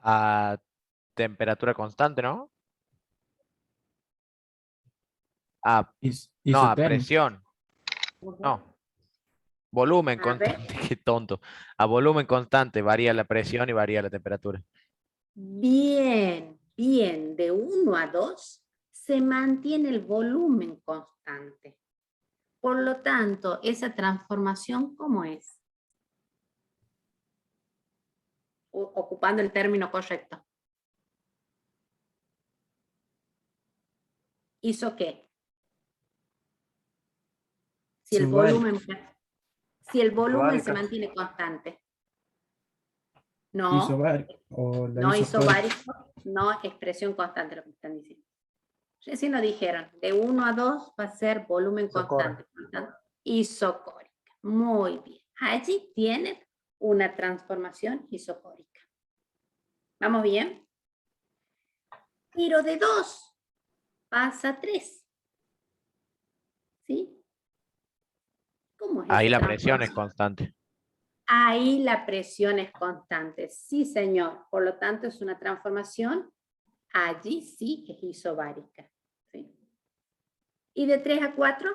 A temperatura constante, ¿no? A, Is- no, a isotérmico. presión. No. Volumen A ver. constante, qué tonto. A volumen constante varía la presión y varía la temperatura. Bien, bien. De 1 a 2 se mantiene el volumen constante. Por lo tanto, esa transformación, ¿cómo es? Ocupando el término correcto. ¿Hizo qué? Si el volumen se mantiene constante. No, Isobárico o la no isocórica. isobárico, no expresión constante lo que están diciendo. Recién lo dijeron, de 1 a 2 va a ser volumen Isocórica. constante, por lo tanto, isocórica. Muy bien. Allí tienen una transformación isocórica. ¿Vamos bien? Pero de 2 pasa a 3. ¿Sí? ¿Cómo es Ahí esa la presión es transformación? constante. Ahí la presión es constante. Sí, señor. Por lo tanto, es una transformación. Allí sí es isobárica. ¿Sí? ¿Y de 3 a 4?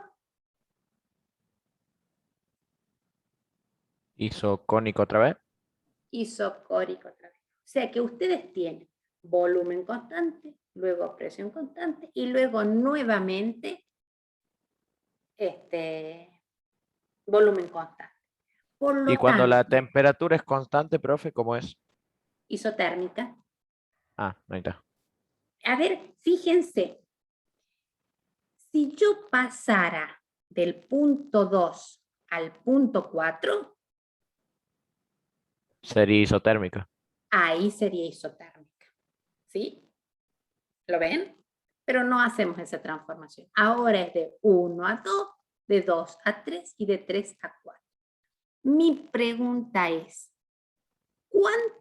Isocónico otra vez. Isocórico otra vez. O sea que ustedes tienen volumen constante, luego presión constante y luego nuevamente volumen constante. Por Y lo cuando tanto, la temperatura es constante, profe, ¿cómo es? isotérmica. Ah, ahí está. A ver, fíjense. Si yo pasara del punto 2 al punto 4, Sería isotérmica. ahí sería isotérmica. ¿Sí? ¿Lo ven? Pero no hacemos esa transformación. Ahora es de 1 a 2, de 2 a 3 y de 3 a 4. Mi pregunta es,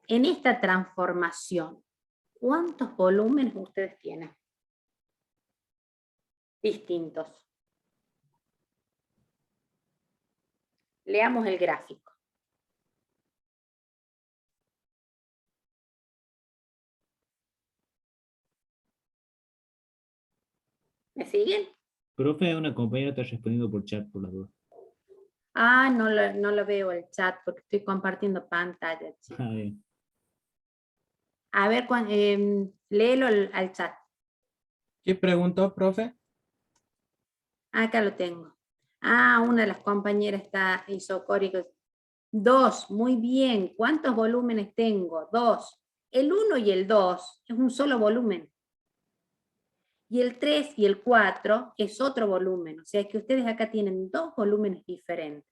en esta transformación, ¿cuántos volúmenes ustedes tienen? Distintos. Leamos el gráfico. ¿Me siguen? Profe, una compañera está respondiendo por chat por las dudas. Ah, no lo veo el chat porque estoy compartiendo pantalla, chicos. Ah, bien. A ver, léelo al chat. ¿Qué preguntó, profe? Acá lo tengo. Ah, una de las compañeras está isocórico. 2, muy bien. ¿Cuántos volúmenes tengo? 2. El 1 y el 2 es un solo volumen. Y el 3 y el 4 es otro volumen. O sea que ustedes acá tienen 2 volúmenes diferentes.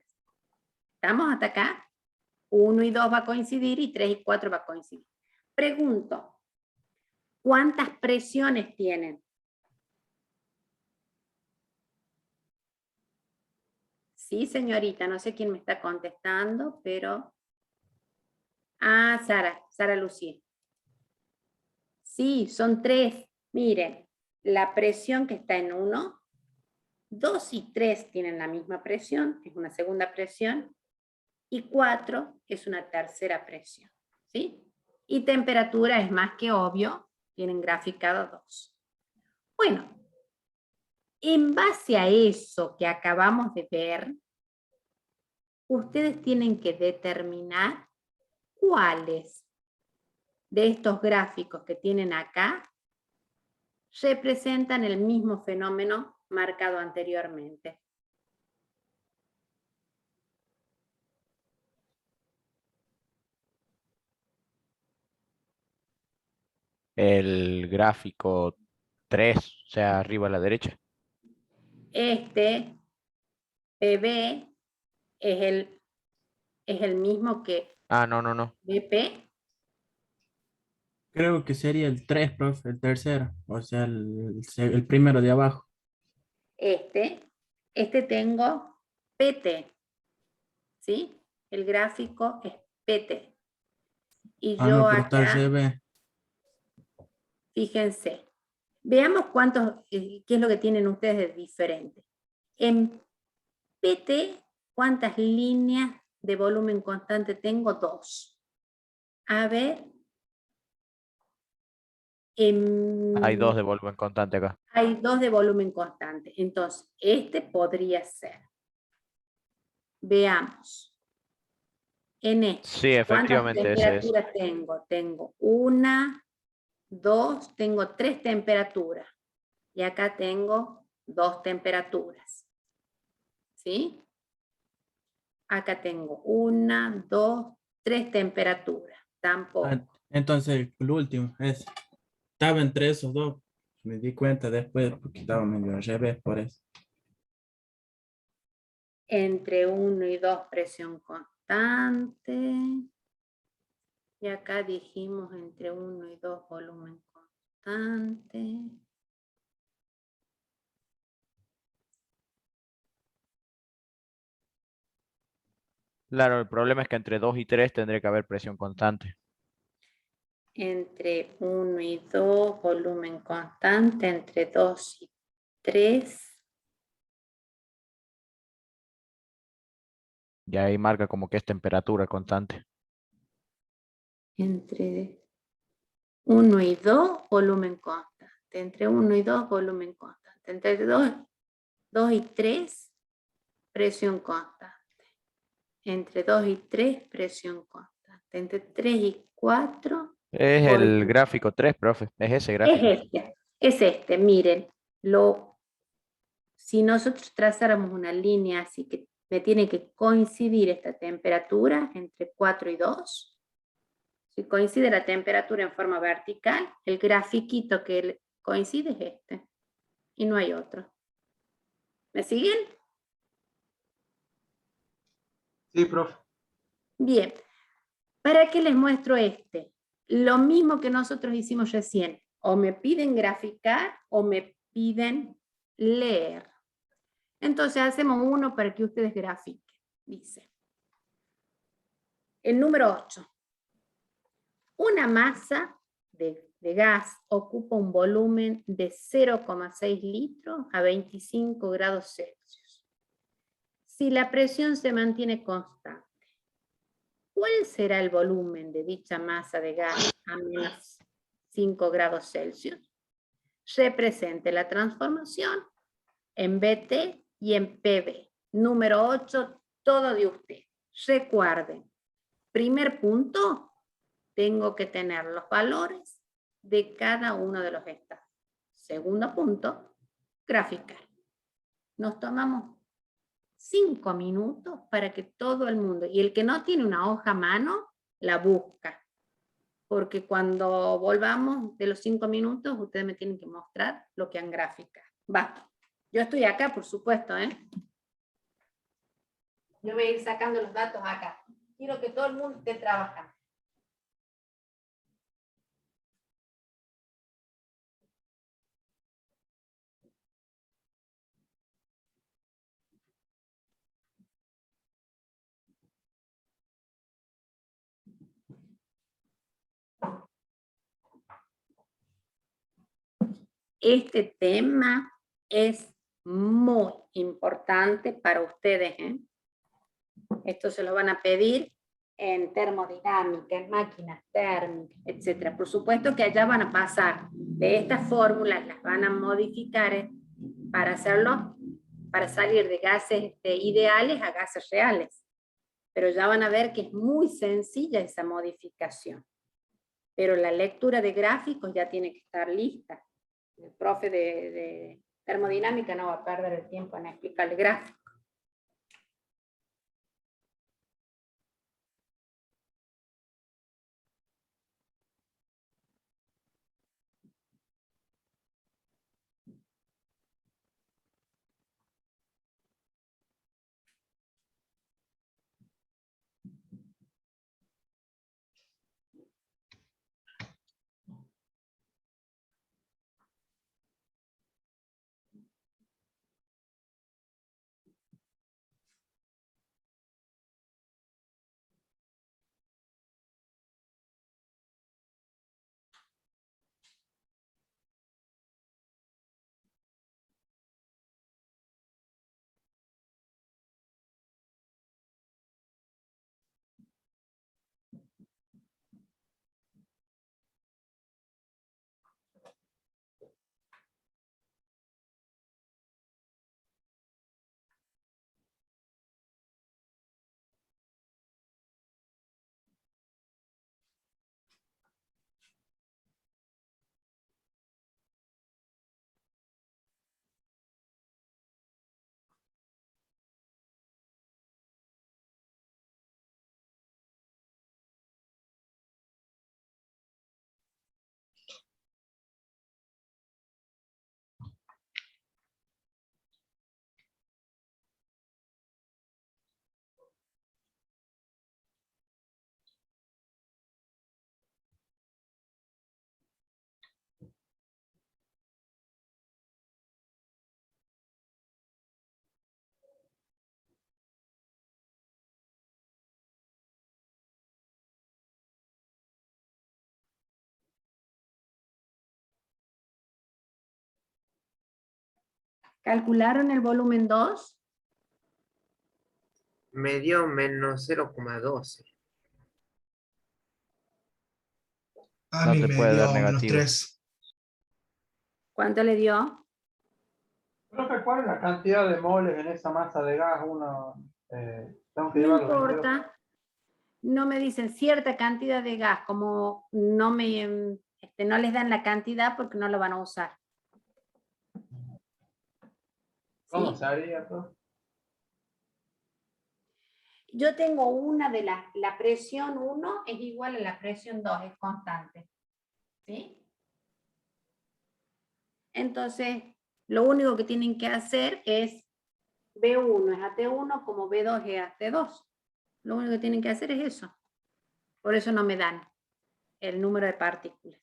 ¿Estamos hasta acá? 1 y 2 va a coincidir y 3 y 4 va a coincidir. Pregunto, ¿cuántas presiones tienen? Sí, señorita, no sé quién me está contestando, pero... Ah, Sara Lucía. Sí, son 3. Miren, la presión que está en 1, 2 y 3 tienen la misma presión, es una segunda presión, y 4 es una tercera presión, ¿sí? Y temperatura es más que obvio, tienen graficado 2. Bueno, en base a eso que acabamos de ver, ustedes tienen que determinar cuáles de estos gráficos que tienen acá representan el mismo fenómeno marcado anteriormente. El gráfico 3, o sea, arriba a la derecha. Este PB es el mismo que Ah, no. BP. Creo que sería el 3, profe, el tercero. O sea, el primero de abajo. Este tengo PT, ¿sí? El gráfico es PT. Y Ah, yo no, pero está al acá, revés. fíjense, veamos qué es lo que tienen ustedes de diferente. En PT, ¿cuántas líneas de volumen constante tengo? 2. A ver, Hay dos Em, de volumen constante acá. hay dos de volumen constante. Entonces, este podría ser. Veamos. En este, Sí, ¿cuántas efectivamente ese es. temperaturas tengo? Tengo una, dos, tengo tres temperaturas. Y acá tengo dos temperaturas. ¿Sí? Acá tengo una, dos, tres temperaturas. Tampoco. Entonces, el último es, estaba entre esos dos. Me di cuenta después porque estaba medio al revés por eso. Entre 1 y 2 presión constante. Y acá dijimos entre 1 y 2 volumen constante. Claro, el problema es que entre 2 y 3 tendría que haber presión constante. Entre 1 y 2 volumen constante. Entre 2 y 3. Y ahí marca como que es temperatura constante. Entre 1 y 2 volumen constante. Entre 1 y 2 volumen constante. Entre 2 y 3 presión constante. Entre 2 y 3 presión constante. Entre 3 y 4 Es el volumen. gráfico 3, profe. Es ese gráfico. Es este, miren. Si nosotros trazáramos una línea así que me tiene que coincidir esta temperatura entre 4 y 2. Si coincide la temperatura en forma vertical, el grafiquito que coincide es este. Y no hay otro. ¿Me siguen? Sí, profe. Bien. ¿Para qué les muestro este? Lo mismo que nosotros hicimos recién. O me piden graficar o me piden leer. Entonces hacemos uno para que ustedes grafiquen. Dice. El número 8. Una masa de gas ocupa un volumen de 0,6 litros a 25 grados Celsius. Si la presión se mantiene constante, ¿cuál será el volumen de dicha masa de gas a menos 5 grados Celsius? Represente la transformación en BT y en PV. Número 8, todo de usted. Recuerden, primer punto, tengo que tener los valores de cada uno de los estados. Segundo punto, graficar. Nos tomamos 5 minutos para que todo el mundo, y el que no tiene una hoja a mano, la busca. Porque cuando volvamos de los 5 minutos, ustedes me tienen que mostrar lo que han graficado. Va. Yo estoy acá, por supuesto, ¿eh? Yo voy a ir sacando los datos acá. Quiero que todo el mundo esté trabajando. Este tema es muy importante para ustedes, ¿eh? Esto se lo van a pedir en termodinámica, en máquinas térmicas, etc. Por supuesto que allá van a pasar de estas fórmulas, las van a modificar para hacerlo, para salir de gases ideales a gases reales. Pero ya van a ver que es muy sencilla esa modificación. Pero la lectura de gráficos ya tiene que estar lista. El profe de termodinámica no va a perder el tiempo en explicarle gráficos. ¿Calcularon el volumen 2? Me dio menos 0,12. A No mí te me puede dar dio menos negativo. 3. ¿Cuánto le dio? Profe, ¿cuál es la cantidad de moles en esa masa de gas? Tengo que No llevar los 22. importa. No me dicen cierta cantidad de gas, como no no les dan la cantidad porque no lo van a usar. ¿Cómo ¿Sí? se haría, profe? Yo tengo una de la presión 1 es igual a la presión 2, es constante. ¿Sí? Entonces, lo único que tienen que hacer es B1 es AT1 como B2 es AT2. Lo único que tienen que hacer es eso. Por eso no me dan el número de partículas.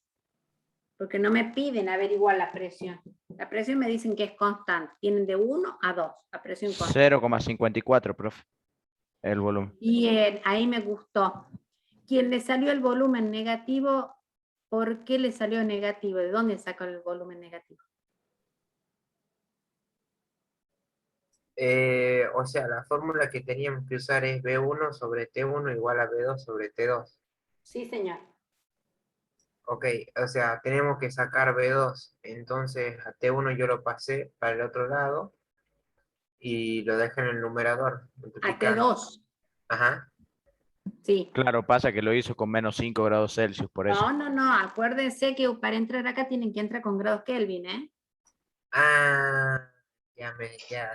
Porque no me piden averiguar la presión. La presión me dicen que es constante. Tienen de 1 a 2, la presión constante. 0,54, profe. El volumen. Y ahí me gustó. Quien le salió el volumen negativo, ¿por qué le salió negativo? ¿De dónde sacó el volumen negativo? O sea, la fórmula que teníamos que usar es B1 sobre T1 igual a B2 sobre T2. Sí, señor. Ok, o sea, tenemos que sacar B2. Entonces a T1 yo lo pasé para el otro lado y lo dejé en el numerador. Multiplicar. AT2. Ajá. Sí. Claro, pasa que lo hizo con menos 5 grados Celsius, por eso. No. Acuérdense que para entrar acá tienen que entrar con grados Kelvin, ¿eh? Ah, ya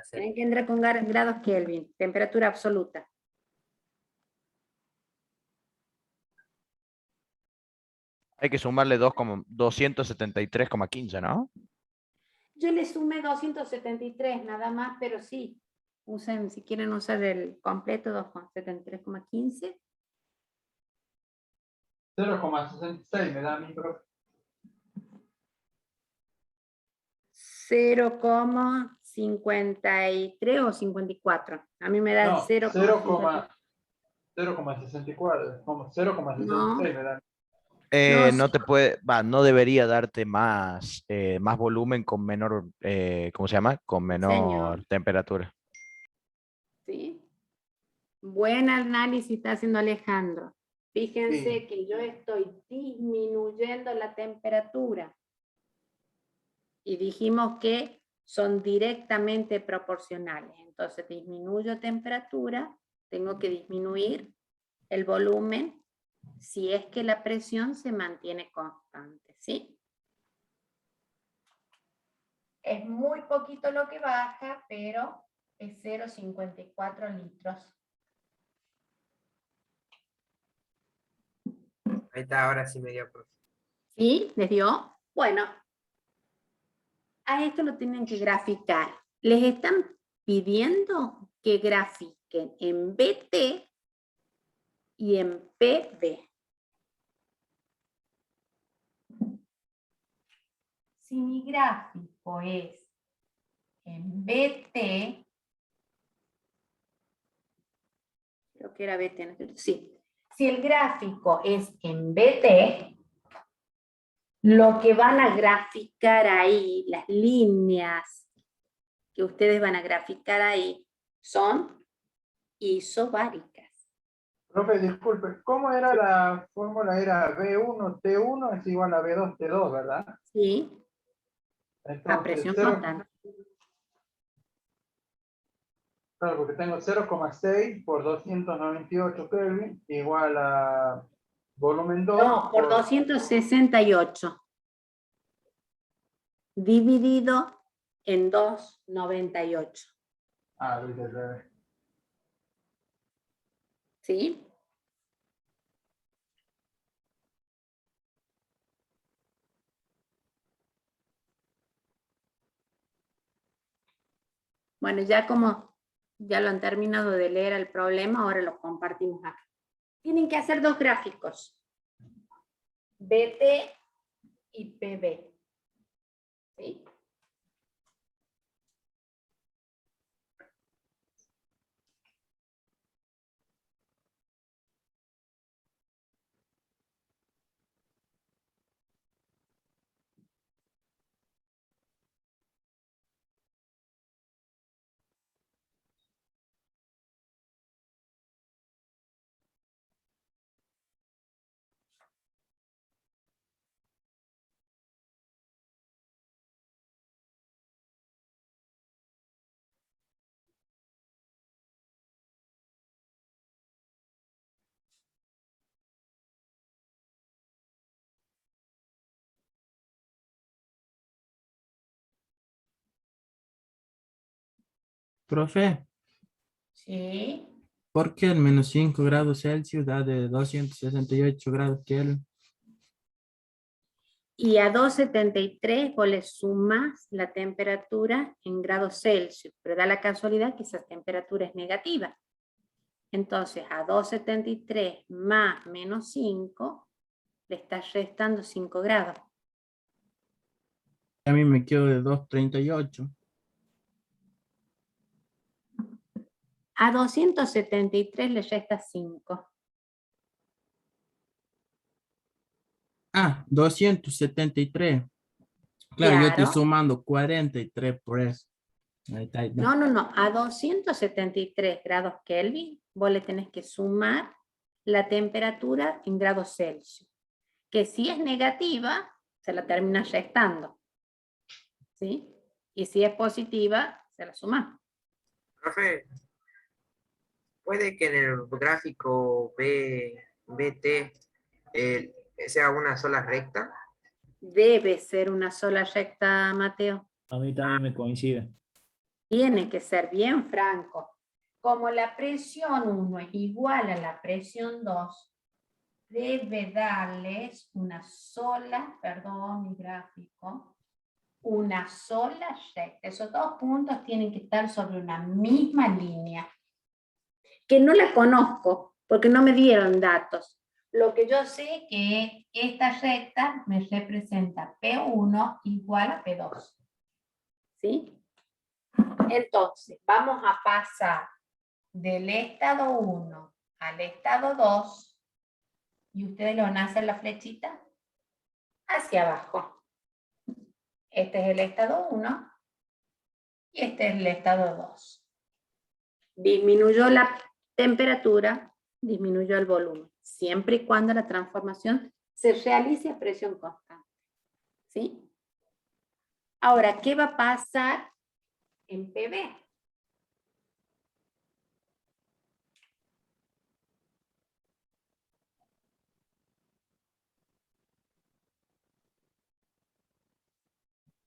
sé. Tienen que entrar con grados Kelvin, temperatura absoluta. Hay que sumarle 273,15, ¿no? Yo le sumé 273 nada más, pero sí. Usen, si quieren usar el completo, 273,15. 0,66 me da a mí, profe. 0,53 o 54. A mí me da No, 0,54. 0,64. Como 0,66 No, me da. no, No te puede, no debería darte más, más volumen con menor, ¿cómo se llama? Con señor. menor temperatura. ¿Sí? Buen análisis está haciendo Alejandro. Fíjense Sí. que yo estoy disminuyendo la temperatura. Y dijimos que son directamente proporcionales. Entonces disminuyo temperatura, tengo que disminuir el volumen si es que la presión se mantiene constante, ¿sí? Es muy poquito lo que baja, pero es 0,54 litros. Ahí está, ahora sí me dio, profe. ¿Sí? ¿Les dio? Bueno, a esto lo tienen que graficar. Les están pidiendo que grafiquen en BT y en PB. Si mi gráfico es en BT, creo que era BT, ¿no? Sí. Si el gráfico es en BT, lo que van a graficar ahí, las líneas que ustedes van a graficar ahí, son isobáricas. Profe, disculpe, ¿cómo era la fórmula? Era B1, T1 es igual a B2, T2, ¿verdad? Sí, a Entonces, presión 0, constante. claro, porque tengo 0,6 por 298 Kelvin igual a volumen 2 No, por 268. Dividido en 298. Ah, lo hice al revés. ¿Sí? Bueno, ya como ya lo han terminado de leer el problema, ahora lo compartimos acá. Tienen que hacer dos gráficos. BT y PB. ¿Sí? Profe, ¿Sí? ¿por qué el menos 5 grados Celsius da de 268 grados Kelvin? Y a 273 vos le sumas la temperatura en grados Celsius, pero da la casualidad que esa temperatura es negativa. Entonces a 273 más menos 5, le estás restando 5 grados. A mí me quedo de 238. A 273 le resta 5. Ah, 273. Claro, yo estoy Claro. sumando 43 por eso. Ahí está, ahí está. No. A 273 grados Kelvin, vos le tenés que sumar la temperatura en grados Celsius. Que si es negativa, se la termina restando. ¿Sí? Y si es positiva, se la suma. Profe, puede que en el gráfico BT sea una sola recta. Debe ser una sola recta, Mateo. A mí también me coincide. Tiene que ser bien franco. Como la presión 1 es igual a la presión 2, debe darles una sola, perdón, mi gráfico, una sola recta. Esos dos puntos tienen que estar sobre una misma línea. Que no la conozco, porque no me dieron datos. Lo que yo sé es que esta recta me representa P1 igual a P2. ¿Sí? Entonces, vamos a pasar del estado 1 al estado 2, y ustedes le van a hacer la flechita hacia abajo. Este es el estado 1 y este es el estado 2. Disminuyó la temperatura, disminuyó el volumen, siempre y cuando la transformación se realice a presión constante. ¿Sí? Ahora, ¿qué va a pasar en PV?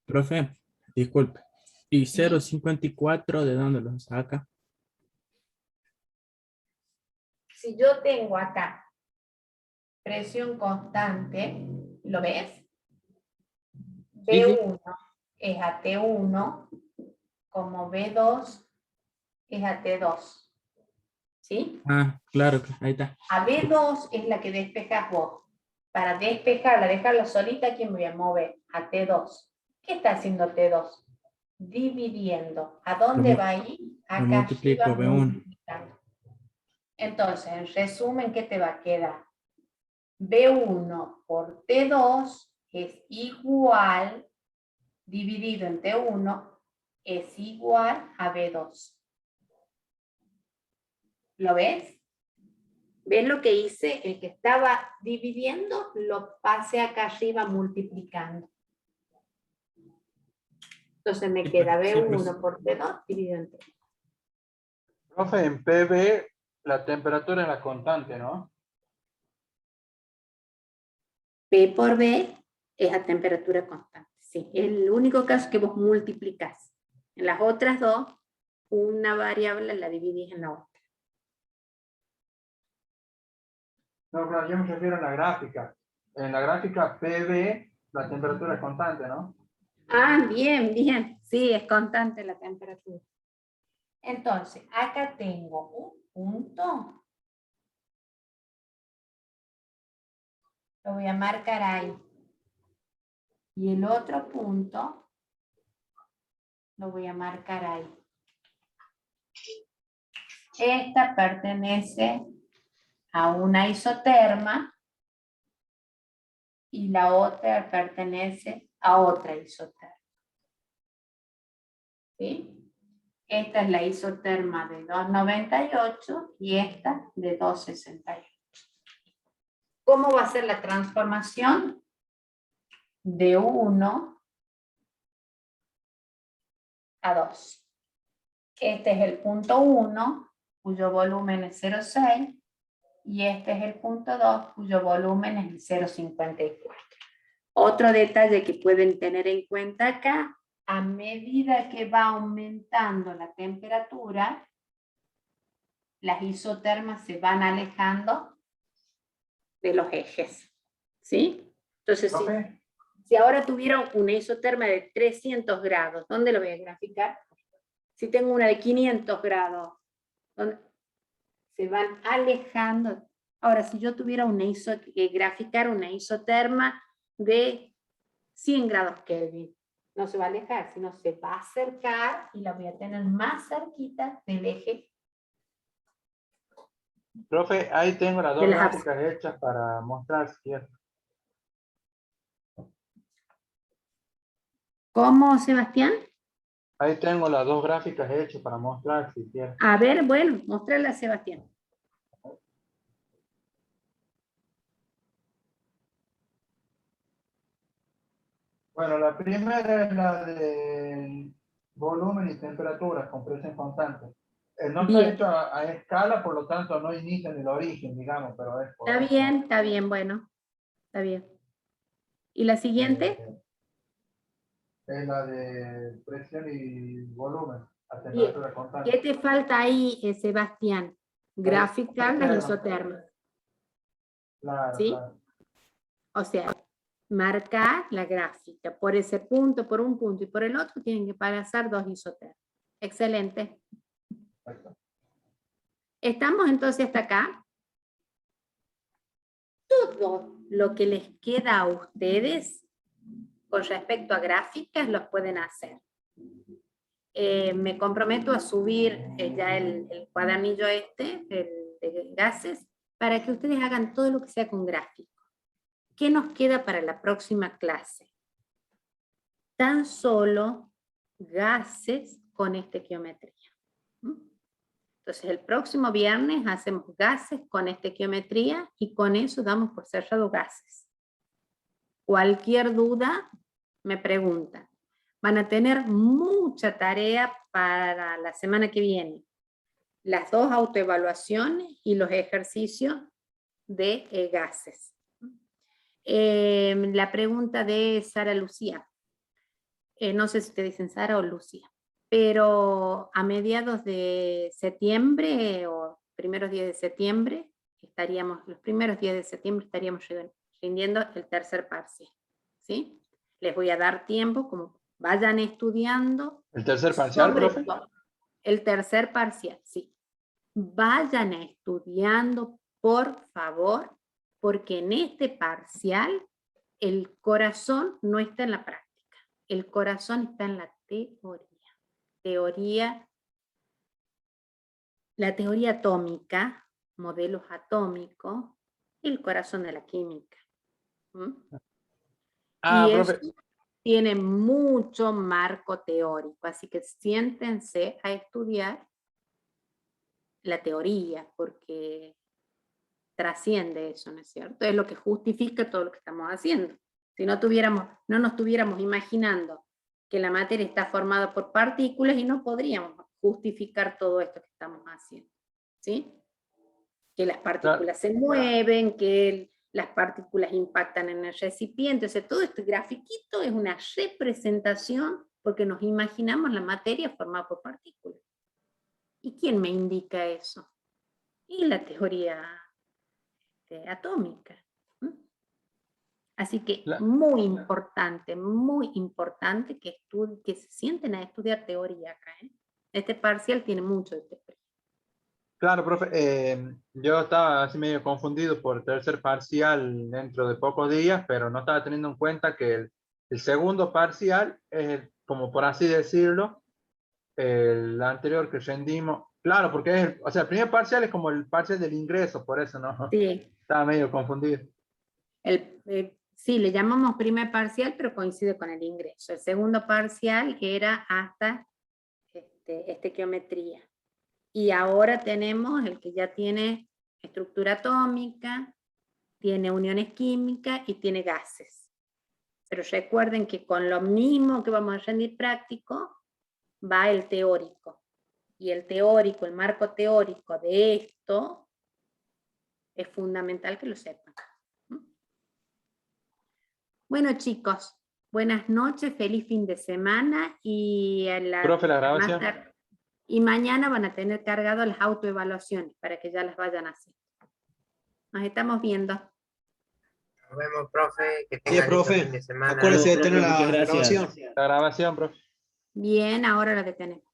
Profe, disculpe. ¿Y Sí. 0,54 de dónde lo saca? Si yo tengo acá presión constante, ¿lo ves? Sí, sí. B1 es a T1, como B2 es a T2. ¿Sí? Ah, claro, ahí está. A B2 es la que despejas vos. Para despejarla, dejarla solita, ¿quién me voy a mover? A T2. ¿Qué está haciendo T2? Dividiendo. ¿A dónde Lo va a ir? lo Acá multiplico arriba B1. multiplicando. Entonces, en resumen, ¿qué te va a quedar? B1 por T2 es igual, dividido en T1, es igual a B2. ¿Lo ves? ¿Ves lo que hice? El que estaba dividiendo, lo pasé acá arriba multiplicando. Entonces me queda Sí, B1 pues. por T2 dividido en T. Profe, en PV la temperatura es la constante, ¿no? P por B es a temperatura constante. Sí, es el único caso que vos multiplicás. En las otras dos, una variable la dividís en la otra. No, claro, yo me refiero a la gráfica. En la gráfica PV la temperatura es constante, ¿no? Ah, bien, bien. Sí, es constante la temperatura. Entonces, acá tengo un punto. Lo voy a marcar ahí. Y el otro punto lo voy a marcar ahí. Esta pertenece a una isoterma y la otra pertenece a otra isoterma. ¿Sí? Esta es la isoterma de 298 y esta de 268. ¿Cómo va a ser la transformación? De 1 a 2. Este es el punto 1, cuyo volumen es 0,6, y este es el punto 2, cuyo volumen es 0,54. Otro detalle que pueden tener en cuenta acá a medida que va aumentando la temperatura, las isotermas se van alejando de los ejes, ¿sí? Entonces, Profe, si ahora tuviera una isoterma de 300 grados, ¿dónde lo voy a graficar? Si tengo una de 500 grados, ¿dónde? Se van alejando. Ahora, si yo tuviera graficar una isoterma de 100 grados Kelvin, no se va a alejar, sino se va a acercar y la voy a tener más cerquita del eje profe, ahí tengo las de dos las gráficas hechas para mostrar si quiere. ¿Cómo, Sebastián? Ahí tengo las dos gráficas hechas para mostrar si quiere. A ver, bueno, mostrarla a Sebastián. Bueno, la primera es la de volumen y temperatura con presión constante. No está Bien. hecho a escala, por lo tanto no inicia en el origen, digamos, pero es por Está bien, bueno, está bien. ¿Y la siguiente? Es la de presión y volumen a Bien. temperatura constante. ¿Qué te falta ahí, Sebastián? Graficar las isotermas, Claro, ¿sí? claro. O sea, marcar la gráfica por ese punto, por un punto y por el otro tienen que pasar dos isotermas. Excelente. Perfecto. ¿Estamos entonces hasta acá? Todo lo que les queda a ustedes con respecto a gráficas los pueden hacer. Me comprometo a subir ya el cuadernillo el de gases, para que ustedes hagan todo lo que sea con gráfico. ¿Qué nos queda para la próxima clase? Tan solo gases con estequiometría. Entonces el próximo viernes hacemos gases con estequiometría y con eso damos por cerrado gases. Cualquier duda me preguntan. Van a tener mucha tarea para la semana que viene. Las dos autoevaluaciones y los ejercicios de gases. La pregunta de Sara Lucía. No sé si te dicen Sara o Lucía, pero a mediados de septiembre o primeros días de septiembre, los primeros días de septiembre estaríamos rindiendo el tercer parcial, ¿sí? Les voy a dar tiempo, como vayan estudiando. ¿El tercer parcial, profe? El tercer parcial, sí. Vayan estudiando, por favor, porque en este parcial el corazón no está en la práctica. El corazón está en la teoría. La teoría atómica, modelos atómicos, el corazón de la química. Y profe. eso tiene mucho marco teórico, así que siéntense a estudiar la teoría, porque trasciende eso, ¿no es cierto? Es lo que justifica todo lo que estamos haciendo. Si no nos estuviéramos imaginando que la materia está formada por partículas y no podríamos justificar todo esto que estamos haciendo, ¿sí? Que las partículas se mueven, que las partículas impactan en el recipiente, o sea, todo este grafiquito es una representación porque nos imaginamos la materia formada por partículas. ¿Y quién me indica eso? Y la teoría atómica. Así que muy importante que se sienten a estudiar teoría acá. Este parcial tiene mucho de teoría. Claro, profe. Yo estaba así medio confundido por el tercer parcial dentro de pocos días, pero no estaba teniendo en cuenta que el segundo parcial es, como por así decirlo, el anterior que rendimos. Claro, porque o sea, el primer parcial es como el parcial del ingreso, por eso no. Sí. Estaba medio confundido. Sí, le llamamos primer parcial, pero coincide con el ingreso. El segundo parcial era hasta estequiometría. Y ahora tenemos el que ya tiene estructura atómica, tiene uniones químicas y tiene gases. Pero recuerden que con lo mismo que vamos a rendir práctico, va el teórico. Y el teórico, el marco teórico de esto, es fundamental que lo sepan. Bueno, chicos, Buenas noches, feliz fin de semana y Profe, la grabación. y mañana van a tener cargado las autoevaluaciones para que ya las vayan a hacer. Nos estamos viendo. Nos vemos, profe. Que Sí, tengan lindo profe. fin de semana. Acuérdese de Profe, tener muchas la gracias. grabación. La grabación, profe. Bien, ahora la detenemos.